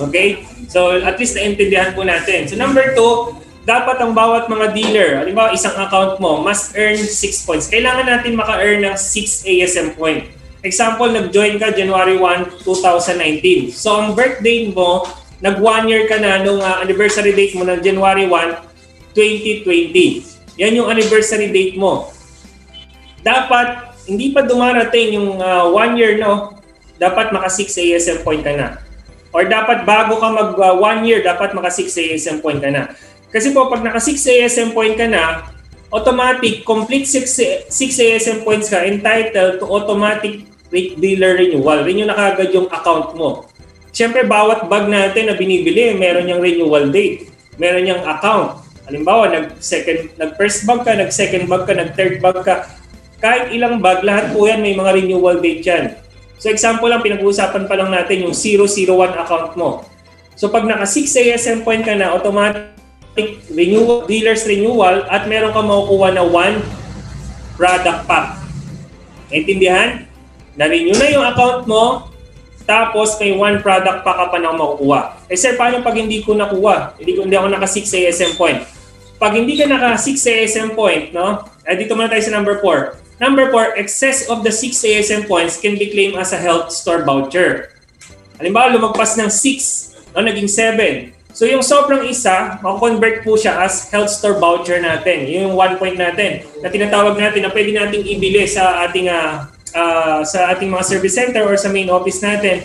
Okay? So, at least naintindihan po natin. So, number 2, dapat ang bawat mga dealer, halimbawa isang account mo, must earn 6 points. Kailangan natin maka-earn ng 6 ASM point. Example, nag-join ka January 1, 2019. So, ang birthday mo, nag-1 year ka na nung anniversary date mo ng January 1, 2020. Yan yung anniversary date mo. Dapat, hindi pa dumarating yung 1 year, no? Dapat maka 6 ASM point ka na. Or dapat bago ka mag 1 year, dapat maka 6 ASM point ka na. Kasi po, pag naka 6 ASM point ka na, automatic, complete 6 ASM points ka, entitled to automatic dealer renewal. Renew na kagad yung account mo. Siyempre, bawat bag natin na binibili, meron yung renewal date. Meron yung account. Halimbawa, nag-first bag ka, nag-second bag ka, nag-third bag ka. Kahit ilang bag, lahat po yan may mga renewal date yan. So example lang, pinag-uusapan pa lang natin yung 001 account mo. So pag naka 6 ASM point ka na, automatic dealer's renewal at meron ka makukuha na 1 product pack. Naintindihan? Na-renew na yung account mo, tapos may 1 product pack ka pa na makukuha. Eh sir, paano pag hindi ko nakuha? Hindi ako naka 6 ASM point. Pag hindi ka naka 6 ASM point, no? Dito muna tayo sa number 4. Number 4, excess of the 6 ASM points can be claimed as a health store voucher. Halimbawa, lumagpas ng 6, no, naging 7. So yung sobrang isa, mako-convert po siya as health store voucher natin. Yung 1 point natin na tinatawag natin na pwede nating ibili sa ating mga service center or sa main office natin.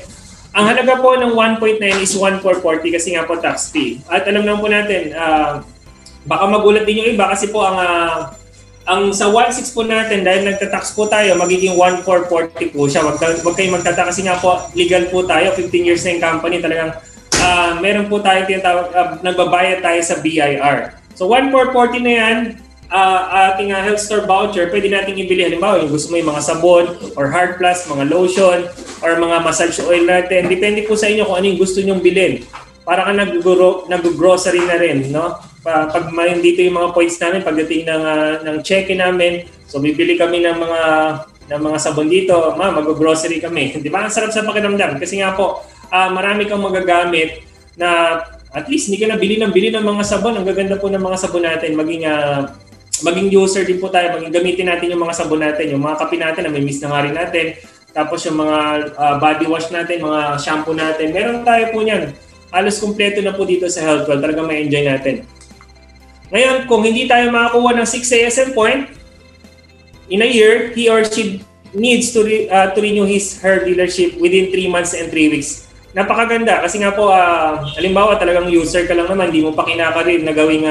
Ang halaga po ng 1 point na yun is 1,440 kasi nga po tax fee. At alam naman po natin, baka magulat din yung iba kasi po ang sa 1.6 po natin, dahil nagtatax po tayo, magiging 1,440 po siya. Huwag kayong magtataka kasi nga po, legal po tayo, 15 years na yung company, talagang meron po tayo tinatawag, nagbabayad tayo sa BIR. So 1,440 na yan, ating health store voucher, pwede nating ibili. Halimbawa, yung gusto mo yung mga sabon, or hard plus, mga lotion, or mga massage oil natin. Depende po sa inyo kung ano yung gusto nyong bilhin. Para ka nag-grocery na rin, no? Pag dito yung mga points namin, pagdating ng check-in namin, so bibili kami ng mga sabon dito, mag-grocery kami. Di ba? Ang sarap sa pakiramdam. Kasi nga po, marami kang magagamit na at least hindi ka na bili ng mga sabon. Ang gaganda po ng mga sabon natin. Maging user din po tayo. Gamitin natin yung mga sabon natin. Yung mga kape natin na may miss na nga rin natin. Tapos yung mga body wash natin, mga shampoo natin. Meron tayo po niyan. Halos kumpleto na po dito sa Healthwell. Talagang may enjoy natin. Ngayon, kung hindi tayo makakuha ng 6 ASM point, in a year, he or she needs to renew her dealership within 3 months and 3 weeks. Napakaganda kasi nga po, halimbawa talagang user ka lang naman, hindi mo pa kinakarin na gawing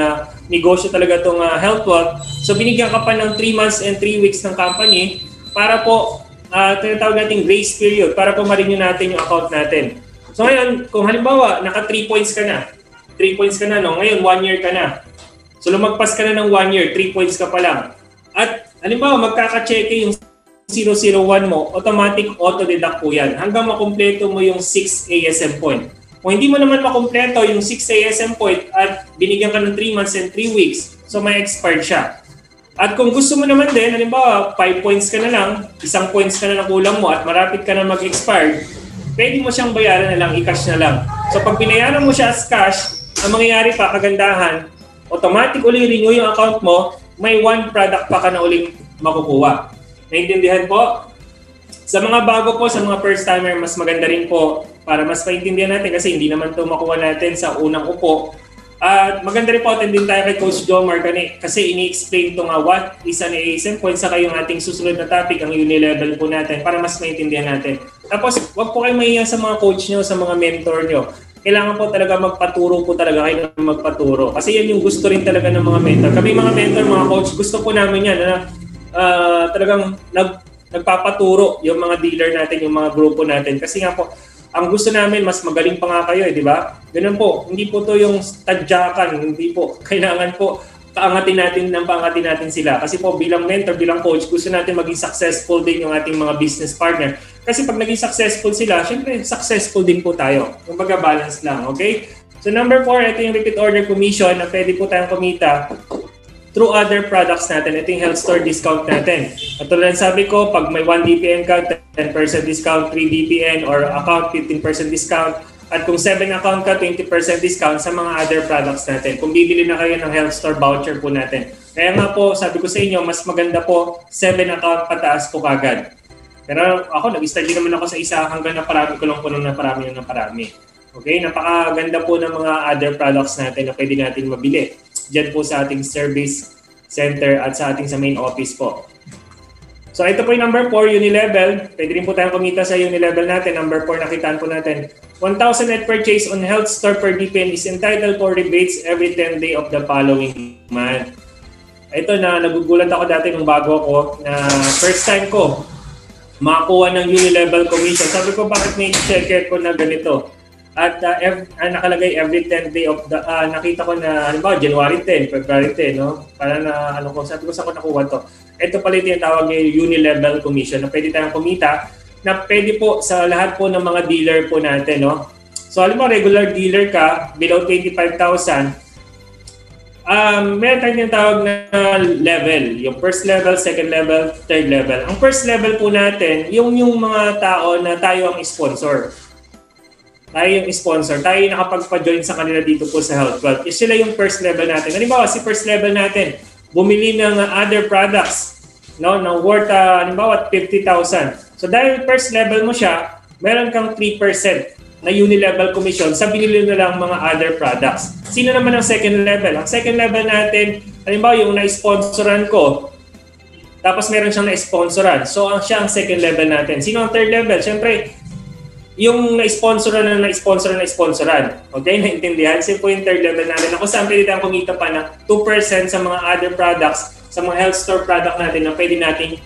negosyo talaga itong Healthwell. So binigyan ka pa ng 3 months and 3 weeks ng company para po, tinatawag natin grace period, para po ma-renew natin yung account natin. So ngayon, kung halimbawa, naka 3 points ka na, 3 points ka na, no? Ngayon 1 year ka na. So lumagpas ka na ng 1 year, 3 points ka pa lang. At halimbawa, magkaka-cheque yung 001 mo, automatic auto-deduct po yan hanggang makumpleto mo yung 6 ASM point. Kung hindi mo naman makumpleto yung 6 ASM point at binigyan ka ng 3 months and 3 weeks, so may expired siya. At kung gusto mo naman din, halimbawa 5 points ka na lang, 1 points ka na ng kulang mo at marapit ka na mag-expire, pwede mo siyang bayaran na lang, i-cash na lang. So pag binayaran mo siya as cash, ang mangyayari pa, kagandahan, automatic uli renew yung account mo, may 1 product pa ka na uling makukuha. Naintindihan po? Sa mga bago po, sa mga first timer, mas maganda rin po para mas maintindihan natin kasi hindi naman ito makuha natin sa unang upo. At maganda rin po attend din tayo kay Coach Jomar kasi ini-explain ito nga what is an ASM point sa kayong ating susunod na topic, ang uni-level po natin para mas maintindihan natin. Tapos, wag po kayo mahiya sa mga coach nyo, sa mga mentor nyo. Kailangan po talaga magpaturo po talaga kayo ng magpaturo. Kasi yan yung gusto rin talaga ng mga mentor. Kami mga mentor, mga coach, gusto po namin yan na talagang nagpapaturo yung mga dealer natin, yung mga grupo natin. Kasi nga po, ang gusto namin, mas magaling pa nga kayo, di ba? Ganun po, hindi po to yung tadyakan, hindi po. Kailangan po, paangatin natin sila. Kasi po, bilang mentor, bilang coach, gusto natin maging successful din yung ating mga business partner. Kasi pag naging successful sila, syempre, successful din po tayo. Kumbaga, balance lang, okay? So number 4, ito yung repeat order commission na pwede po tayong kumita through other products natin. Ito yung health store discount natin. At tulad ng sabi ko, pag may 1 DPN ka, 10% discount, 3 DPN or account, 15% discount. At kung 7 account ka, 20% discount sa mga other products natin. Kung bibili na kayo ng health store voucher po natin. Kaya nga po, sabi ko sa inyo, mas maganda po 7 account pataas po kagad. Pero ako, nag-start din naman ako sa isa hanggang naparami ko lang po nung naparami. Okay? Napakaganda po ng mga other products natin na pwede natin mabili. Diyan po sa ating service center at sa ating sa main office po. So ito po yung number 4, Unilevel. Pwede rin po tayong kumita sa Unilevel natin. Number 4, nakitaan po natin. 1,000 net purchase on health store per DPN is entitled for rebates every 10 day of the following month. Ito na, nagugulat ako dati nung bago ako na first time ko makakuha ng Unilevel commission. Sabi ko, bakit may checker ko na ganito? At nakalagay every 10 day of the, nakita ko na, halimbawa, January 10, February 10, no? Para na, sabi ko, saan ko nakuha to? Ito pala yung tinatawag yung Unilevel commission na pwede tayong kumita na pwede po sa lahat po ng mga dealer po natin, no? So, halimbawa, regular dealer ka, below 25,000, meron tayong tinatawag na level. Yung first level, second level, third level. Ang first level po natin, yung mga tao na tayo ang sponsor. Tayo yung sponsor. Tayo yung nakapagpa-join sa kanila dito po sa Health Wealth. Sila yung first level natin. Halimbawa, si first level natin, bumili ng other products, no, ng worth, halimbawa, 50,000. So dahil first level mo siya, meron kang 3% na Unilevel commission sa binili na lang mga other products. Sino naman ang second level? Ang second level natin, halimbawa yung na-sponsoran ko, tapos meron siyang na-sponsoran. So siya ang second level natin. Sino ang third level? Siyempre, yung na-sponsoran na na-sponsoran. Okay, naintindihan? Siya po yung third level natin. Ako saan pwede tayong kumita pa ng 2% sa mga other products, sa mga health store product natin na pwede nating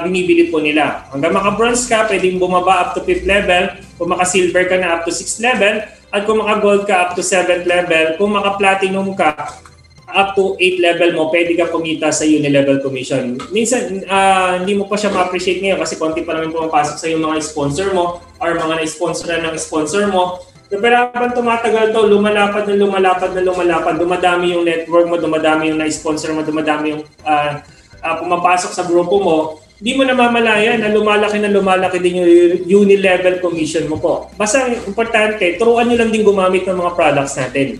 binibili po nila. Hanggang maka-bronze ka, pwedeng bumaba up to 5th level. Kung maka-silver ka na up to 6th level. At kung maka-gold ka up to 7th level. Kung maka-platinum ka up to 8th level mo, pwede ka kumita sa Unilevel commission. Minsan, hindi mo pa siya ma-appreciate ngayon kasi konti pa naman pumapasok sa yung mga sponsor mo or mga na-sponsoran ng sponsor mo. Pero habang tumatagal to, lumalapad, dumadami yung network mo, dumadami yung na-sponsor mo, dumadami yung pumapasok sa grupo mo, di mo namamalayan na lumalaki din yung Unilevel commission mo po. Basta importante, turuan nyo lang din gumamit ng mga products natin.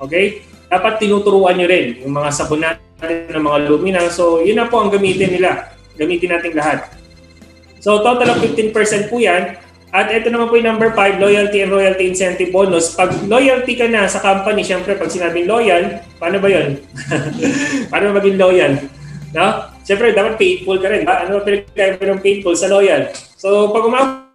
Okay? Dapat tinuturuan nyo rin yung mga sabon natin ng mga lumina. So, yun na po ang gamitin nila. Gamitin natin lahat. So, total of 15% po yan. At ito naman po yung number 5, loyalty and royalty incentive bonus. Pag loyalty ka na sa company, syempre pag sinabing loyal, paano ba yun? Paano maging loyal? No? Syempre, dapat faithful ka rin. Ano ba pinagkaiba ng faithful sa loyal? So, pag umabot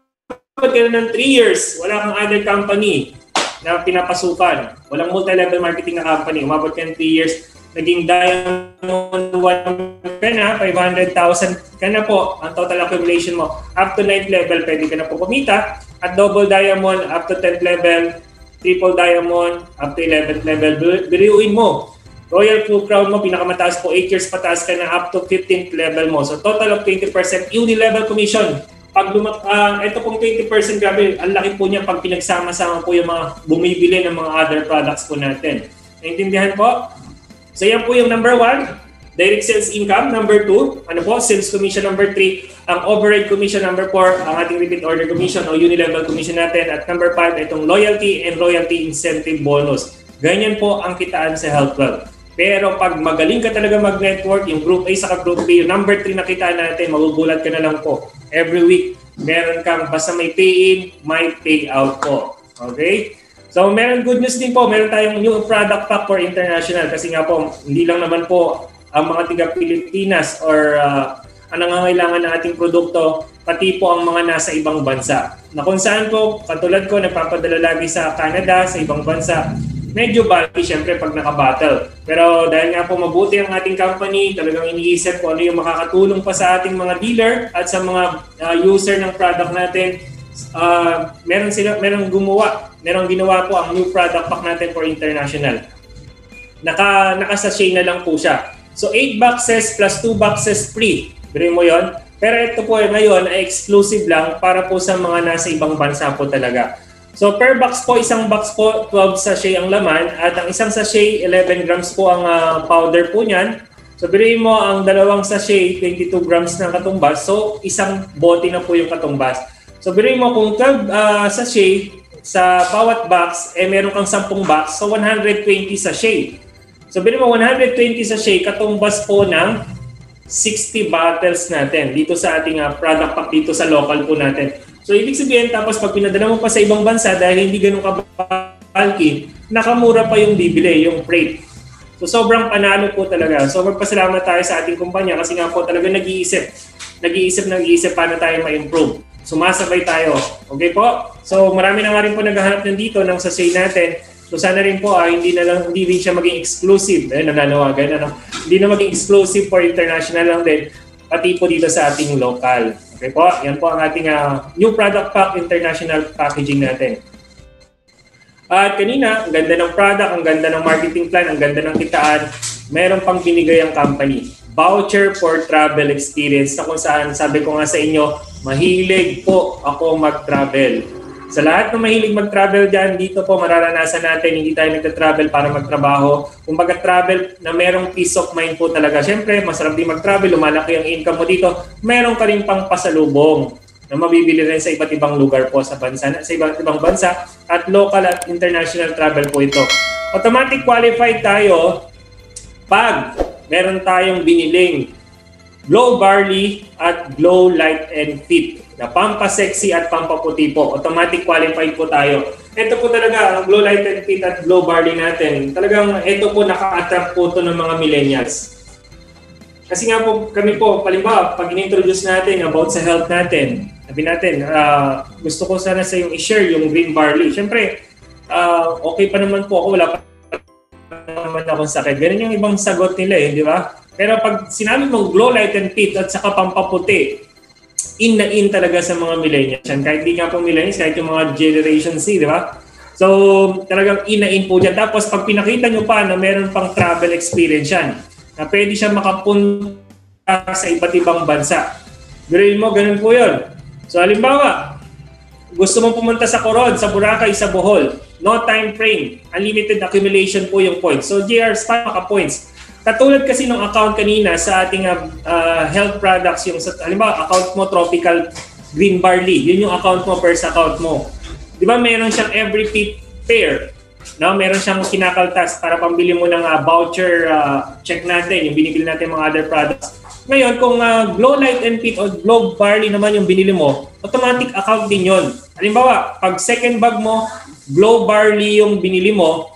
ka na ng 3 years, wala kang other company na pinapasukan. Walang multi-level marketing na company. Umabot ka ng 3 years, naging Diamond 1 ka na, 500,000 ka na po ang total accumulation mo. Up to 9th level, pwede ka na po kumita. At double Diamond, up to 10th level, triple Diamond, up to 11th level. Biriuin mo. Royal Full Crown mo, pinakamataas po, 8 years pataas ka na up to 15th level mo. So total of 20% Unilevel commission. Pag ito pong 20%, grabe, ang laki po niya pag pinagsama-sama po yung mga bumibili ng mga other products po natin. Naintindihan po? So yan po yung number 1, direct sales income. Number 2, sales commission. Number 3, ang override commission. Number 4, ang ating repeat order commission o Unilevel commission natin. At number 5, itong loyalty and royalty incentive bonus. Ganyan po ang kitaan sa Health Wealth. Pero pag magaling ka talaga mag-network, yung group A sa group B, yung number 3 na kitaan natin, magugulat ka na lang po. Every week, meron kang basta may pay-in, may pay-out po. Okay? So, meron good news din po. Meron tayong new product pack for international. Kasi nga po, hindi lang naman po ang mga tiga-Pilipinas or ang nangangailangan ng ating produkto, pati po ang mga nasa ibang bansa. Na kung saan po, katulad ko, nagpapadala lagi sa Canada, sa ibang bansa, medyo bulky syempre pag nakabattle. Pero dahil nga po mabuti ang ating company, talagang iniisip ko ano yung makakatulong pa sa ating mga dealer at sa mga user ng product natin. Merong ginawa po ang new product pack natin for international. Naka-sachet na lang po siya. So 8 boxes plus 2 boxes free. Biro mo yon. Pero ito po ngayon ay exclusive lang para po sa mga nasa ibang bansa po talaga. So per box po, isang box po, 12 sachet ang laman at ang isang sachet, 11 grams po ang powder po niyan. So biruin mo ang dalawang sachet, 22 grams ng katumbas. So isang bote na po yung katumbas. So biruin mo kung 12 sachet sa bawat box, meron kang 10 box, so 120 sachet. So biruin mo 120 sachet, katumbas po ng 60 bottles natin dito sa ating product pack dito sa local po natin. So, ibig sabihin, tapos pag pinadala mo pa sa ibang bansa dahil hindi ganun ka-bulky, nakamura pa yung bibili, yung freight. So, sobrang panalo po talaga. So, magpasalamat tayo sa ating kumpanya kasi nga po talaga nag-iisip nag-iisip paano tayo ma-improve. Sumasabay tayo. Okay po? So marami na nga rin po naghahanap dito ng sa say natin. So sana rin po hindi rin siya maging exclusive. Ayun, nananawagan. Hindi na maging exclusive for international lang din. Pati po dito sa ating local. Okay po? Yan po ang ating new product pack, international packaging natin. At kanina, ang ganda ng product, ang ganda ng marketing plan, ang ganda ng kitaan. Meron pang binigay ang company. Voucher for travel experience na kung saan sabi ko nga sa inyo, mahilig po ako mag-travel. Sa lahat ng mahilig mag-travel dyan, dito po mararanasan natin, hindi tayo nagta-travel para magtrabaho. Kung travel na merong peace of mind po talaga. Siyempre, masarap din mag-travel, lumalaki ang income mo dito. Meron ka rin pang pasalubong na mabibili rin sa iba't ibang lugar po sa bansa, sa iba't ibang bansa at local at international travel po ito. Automatic qualified tayo pag meron tayong biniling Glow Barley at Glow Light and Fit na pampasexy at pampaputi po. Automatic qualified po tayo. Ito po talaga, ang Glow Light and Fit at Glow Barley natin. Talagang ito po naka-attract po ito ng mga millennials. Kasi nga po, kami po, palimbawa, pag in-introduce natin about sa health natin, sabi natin, gusto ko sana sa yung i-share yung green barley. Siyempre, okay pa naman po ako, wala pa naman akong sakit. Ganun yung ibang sagot nila di ba? Pero pag sinabi mong Glow Light and Fit at saka pampaputi, in na in talaga sa mga millennials. Kahit di nga po millennials, kahit yung mga Generation C, di ba? So, talagang in na in po dyan. Tapos pag pinakita nyo pa na meron pang travel experience yan, na pwede siya makapunta sa iba't ibang bansa. Gawin mo, ganun po yun. So, halimbawa, gusto mong pumunta sa Coron, sa Boracay, sa Bohol, no time frame, unlimited accumulation po yung points. So, JR Spa maka-points. Katulad kasi ng account kanina sa ating health products, yung halimbawa, account mo Tropical Green Barley, yun yung account mo, first account mo. Di ba meron siyang every fifth pair? No, meron siyang kinakaltas para pambili mo ng voucher check natin, yung binibili natin mga other products. Ngayon, kung Glow Light and Fit o Glow Barley naman yung binili mo, automatic account din yun. Halimbawa, pag second bag mo, Glow Barley yung binili mo,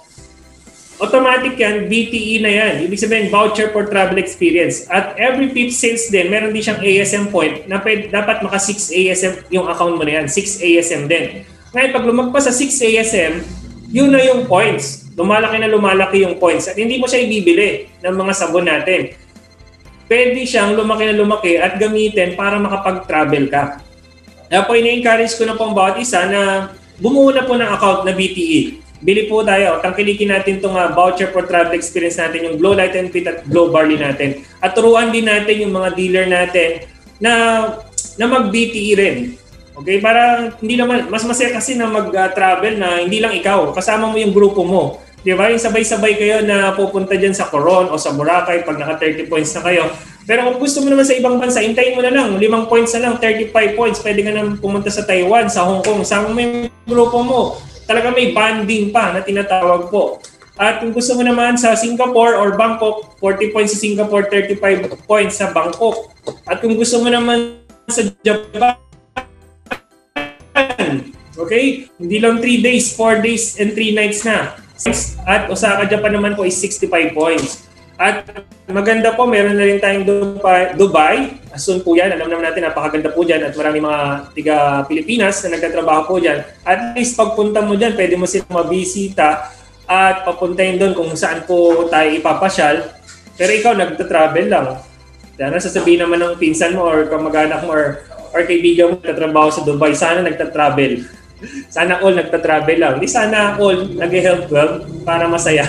automatic yan, BTE na yan. Ibig sabihin, voucher for travel experience. At every fifth sales din, meron din siyang ASM point na dapat maka 6 ASM yung account mo na yan. 6 ASM din. Ngayon, pag lumagpas sa 6 ASM, yun na yung points. Lumalaki yung points. At hindi mo siya ibibili ng mga sabon natin. Pwede siyang lumaki at gamitin para makapag-travel ka. Kaya po, ina-encourage ko na po ang bawat isa na bumuo na po ng account na BTE. Bili po tayo. Tangkilikin natin itong voucher for travel experience natin, yung Glow Light and Fit at Glow Barley natin. At turuan din natin yung mga dealer natin na mag-BTE rin. Okay? Para hindi naman, mas masaya kasi na mag-travel na hindi lang ikaw, kasama mo yung grupo mo. Di ba? Yung sabay-sabay kayo na pupunta dyan sa Coron o sa Boracay pag naka 30 points na kayo. Pero kung gusto mo naman sa ibang bansa, hintayin mo na lang. 5 points na lang, 35 points. Pwede ka na pumunta sa Taiwan, sa Hong Kong. Sama mo yung grupo mo. Talaga may banding pa na tinatawag po. At kung gusto mo naman sa Singapore or Bangkok, 40 points sa Singapore, 35 points sa Bangkok. At kung gusto mo naman sa Japan, okay? Hindi lang 3 days, 4 days and 3 nights na. At Osaka, Japan naman po is 65 points. At maganda po, meron na rin tayong Dubai. Soon po yan. Alam naman natin, napakaganda po dyan. At marami mga tiga Pilipinas na nagtatrabaho po dyan. At least pagpunta mo dyan, pwede mo silang mabisita at papuntahin doon kung saan po tayo ipapasyal. Pero ikaw, nagtatravel lang. Sana sasabihin naman ng pinsan mo or kamag-anak mo or kaibigan mo nagtatrabaho sa Dubai, sana nagtatravel. Sana all nagtatravel lang. Hindi sana all nag-health well para masaya.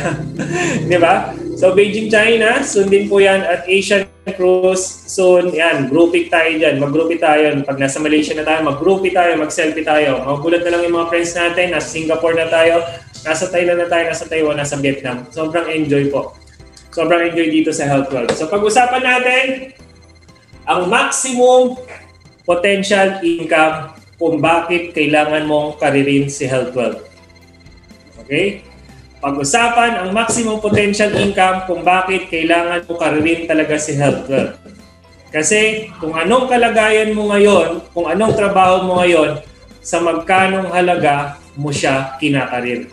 Di ba? So Beijing, China, soon din po yan. At Asian Cruise, soon yan. Grouping tayo dyan. Mag-grouping tayo. Pag nasa Malaysia na tayo, mag-grouping tayo, mag-selfie tayo. Magulat na lang yung mga friends natin. Nasa Singapore na tayo, nasa Thailand na tayo, nasa Taiwan, nasa Vietnam. Sobrang enjoy po. Sobrang enjoy dito sa Health World. So pag-usapan natin, ang maximum potential income kung bakit kailangan mong karirin si Health Wealth. Okay? Pag-usapan ang maximum potential income kung bakit kailangan mo karirin talaga si Health Wealth. Kasi kung anong kalagayan mo ngayon, kung anong trabaho mo ngayon, sa magkanong halaga mo siya kinakarir.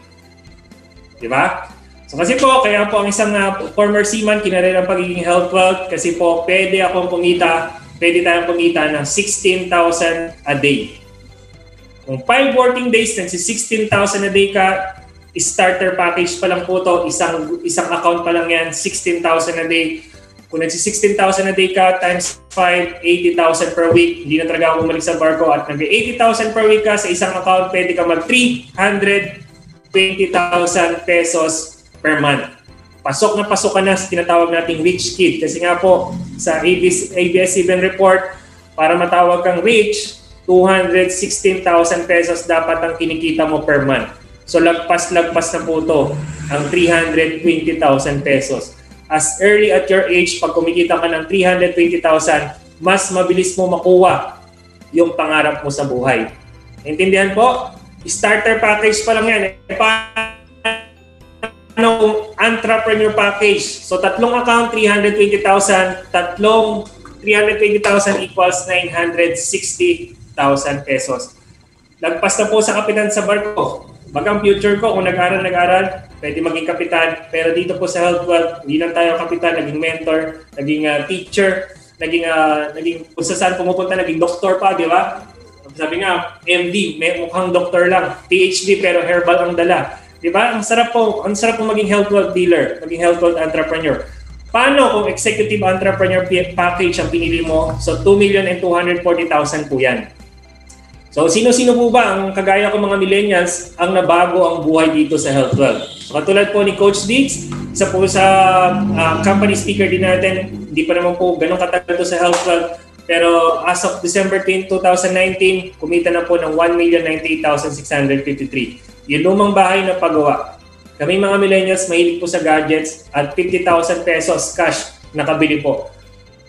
Di ba? So kasi po, kaya po ang isang former seaman kinarir ang pagiging Health Wealth kasi po pwede akong kumita, pwede tayong kumita ng 16,000 a day. Kung 5 working days, nagsi 16,000 a day ka, starter package pa lang po to, isang account pa lang yan, 16,000 a day. Kung nagsi 16,000 a day ka, times 5, 80,000 per week, hindi na talaga ako bumalik sa barko, at nag-80,000 per week ka sa isang account, pwede ka mag 320,000 pesos per month. Pasok na pasok ka na sa tinatawag nating rich kid. Kasi nga po, sa ABS-CBN report, para matawag kang rich, 216,000 pesos dapat ang kinikita mo per month. So lagpas-lagpas na po ito ang 320,000 pesos. As early at your age, pag kumikita ka ng 320,000, mas mabilis mo makuha yung pangarap mo sa buhay. Intindihan po? Starter package pa lang yan. Paano entrepreneur package? So tatlong account, 320,000. Tatlong 320,000 equals 960,000 pesos. Lagpas na po sa kapitan sa barko. Bagang future ko, kung nag-aral, pwede maging kapitan. Pero dito po sa Health Wealth, hindi lang tayo kapitan, naging mentor, naging teacher, naging kung saan pumupunta, naging doktor pa, di ba? Sabi nga, MD, may mukhang doktor lang. PhD, pero herbal ang dala. Di ba? Ang sarap po maging Health Wealth dealer, maging Health Wealth entrepreneur. Paano kung executive entrepreneur package ang pinili mo? So, 2,240,000 po yan. So, sino-sino po ba ang kagaya ko mga millennials ang nabago ang buhay dito sa Health Wealth? So, katulad po ni Coach Diggs, isa po sa company speaker din natin, hindi pa naman po ganun katagal to sa Health Wealth. Pero as of December 10, 2019, kumita na po ng 1,098,653. Yung lumang bahay na pagawa. Kami mga millennials, mahilig po sa gadgets at 50,000 pesos cash nakabili po.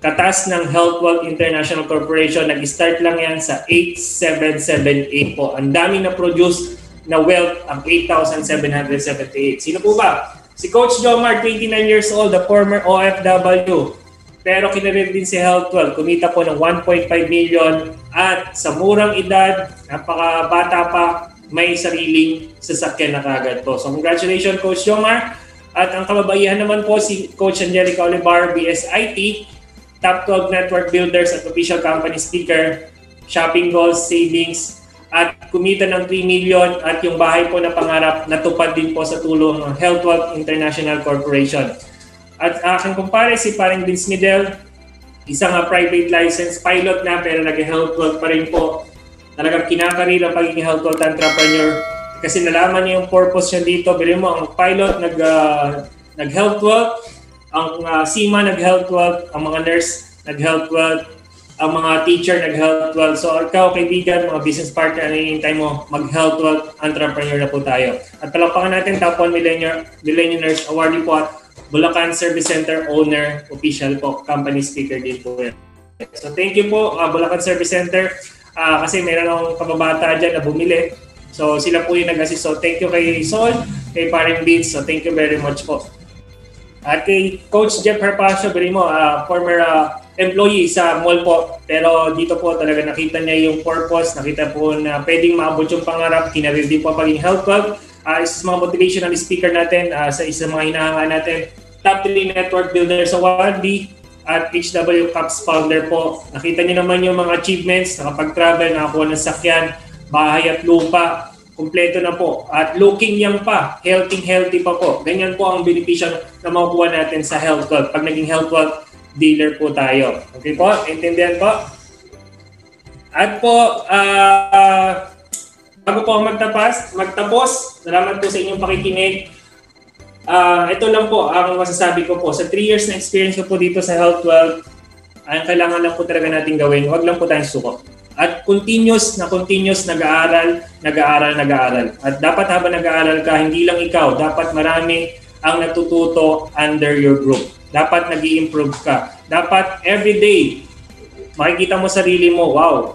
Katas ng Health Wealth International Corporation, nag-start lang yan sa 8,778 po. Ang dami na produce na wealth ang 8,778. Sino po ba? Si Coach Jomar, 29 years old, the former OFW. Pero kinarir din si Health Wealth. Kumita po ng 1.5 million at sa murang edad, napakabata pa, may sariling sasakyan na kagad po. So congratulations Coach Jomar. At ang kababaihan naman po si Coach Angelica Olivar, BSIT, Top 12 Network Builders at Official Company Speaker, Shopping Goals, Savings, at kumita ng 3 million at yung bahay po na pangarap natupad din po sa tulong ng Health Wealth International Corporation. At aking kumpare si paring Vince Midel, isang private license pilot na pero nag-Health Wealth pa rin po. Talagang kinakarir ang pagiging Health Wealth entrepreneur kasi nalaman niya yung purpose niya dito. Bilhin mo, ang pilot nag-Health Wealth, ang seaman nag-Health Wealth, ang mga nurse nag-Health Wealth, ang mga teacher nag-Health Wealth. So ikaw kaibigan, mga business partner, ano yung time mo, mag-Health Wealth entrepreneur na po tayo. At palakpakan natin top 1 Millionaires Awardee po at Bulacan Service Center owner, official po, company speaker din po yan. So thank you po Bulacan Service Center kasi meron akong kababata dyan na bumili. So sila po yung nag-assist. So thank you kay Sol, kay Paring Beats. So thank you very much po. At kay Coach Jeff Herpacio, former employee sa mall po. Pero dito po talaga nakita niya yung purpose, nakita po na pwedeng maabot yung pangarap, kinarir din po paging Health Wealth. Isa sa mga motivational speaker natin, sa isa mga hinahanga natin, Top 3 Network Builders Awardee at HW Cups founder po. Nakita niyo naman yung mga achievements, nakapag-travel, nakakuha ng sakyan, bahay at lupa, kumpleto na po. At looking young pa, healthy pa po. Ganyan po ang benepisyo na makukuha natin sa Health Wealth pag naging Health Wealth dealer po tayo. Okay po? Intindihan po? At po, bago po ako magtapos, salamat po sa inyong pakikinig. Ito lang po ang masasabi ko po. Sa 3 years na experience ko po dito sa Health Wealth, ang kailangan lang po talaga natin gawin, huwag lang po tayong suko. At continuous nag-aaral. At dapat habang nag-aaral ka, hindi lang ikaw, dapat marami ang natututo under your group. Dapat nag-i-improve ka. Dapat everyday, makikita mo sarili mo, wow,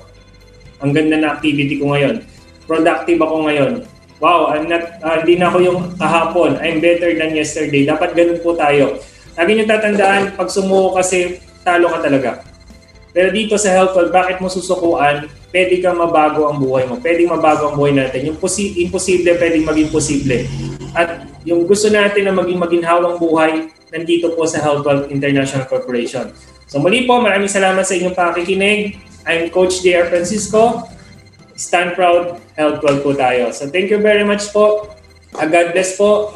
ang ganda na activity ko ngayon. Productive ako ngayon. Wow, hindi na ako yung kahapon. I'm better than yesterday. Dapat ganun po tayo. Lagi niyo tatandaan, pag sumuko kasi, talo ka talaga. Pero dito sa Health Wealth, bakit mo susukuan? Pwede kang mabago ang buhay mo. Pwedeng mabago ang buhay natin. Yung imposible, pwedeng maging posible. At yung gusto natin na maging maginhawang buhay, nandito po sa Health Wealth International Corporation. So muli po, maraming salamat sa inyong pakikinig. I'm Coach J.R. Francisco. Stand proud, health well po tayo. So thank you very much po. God bless po.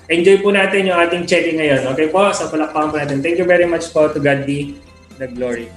Enjoy po natin yung ating check-in ngayon. Okay po? So palakpakan po natin. Thank you very much po. To God be the glory.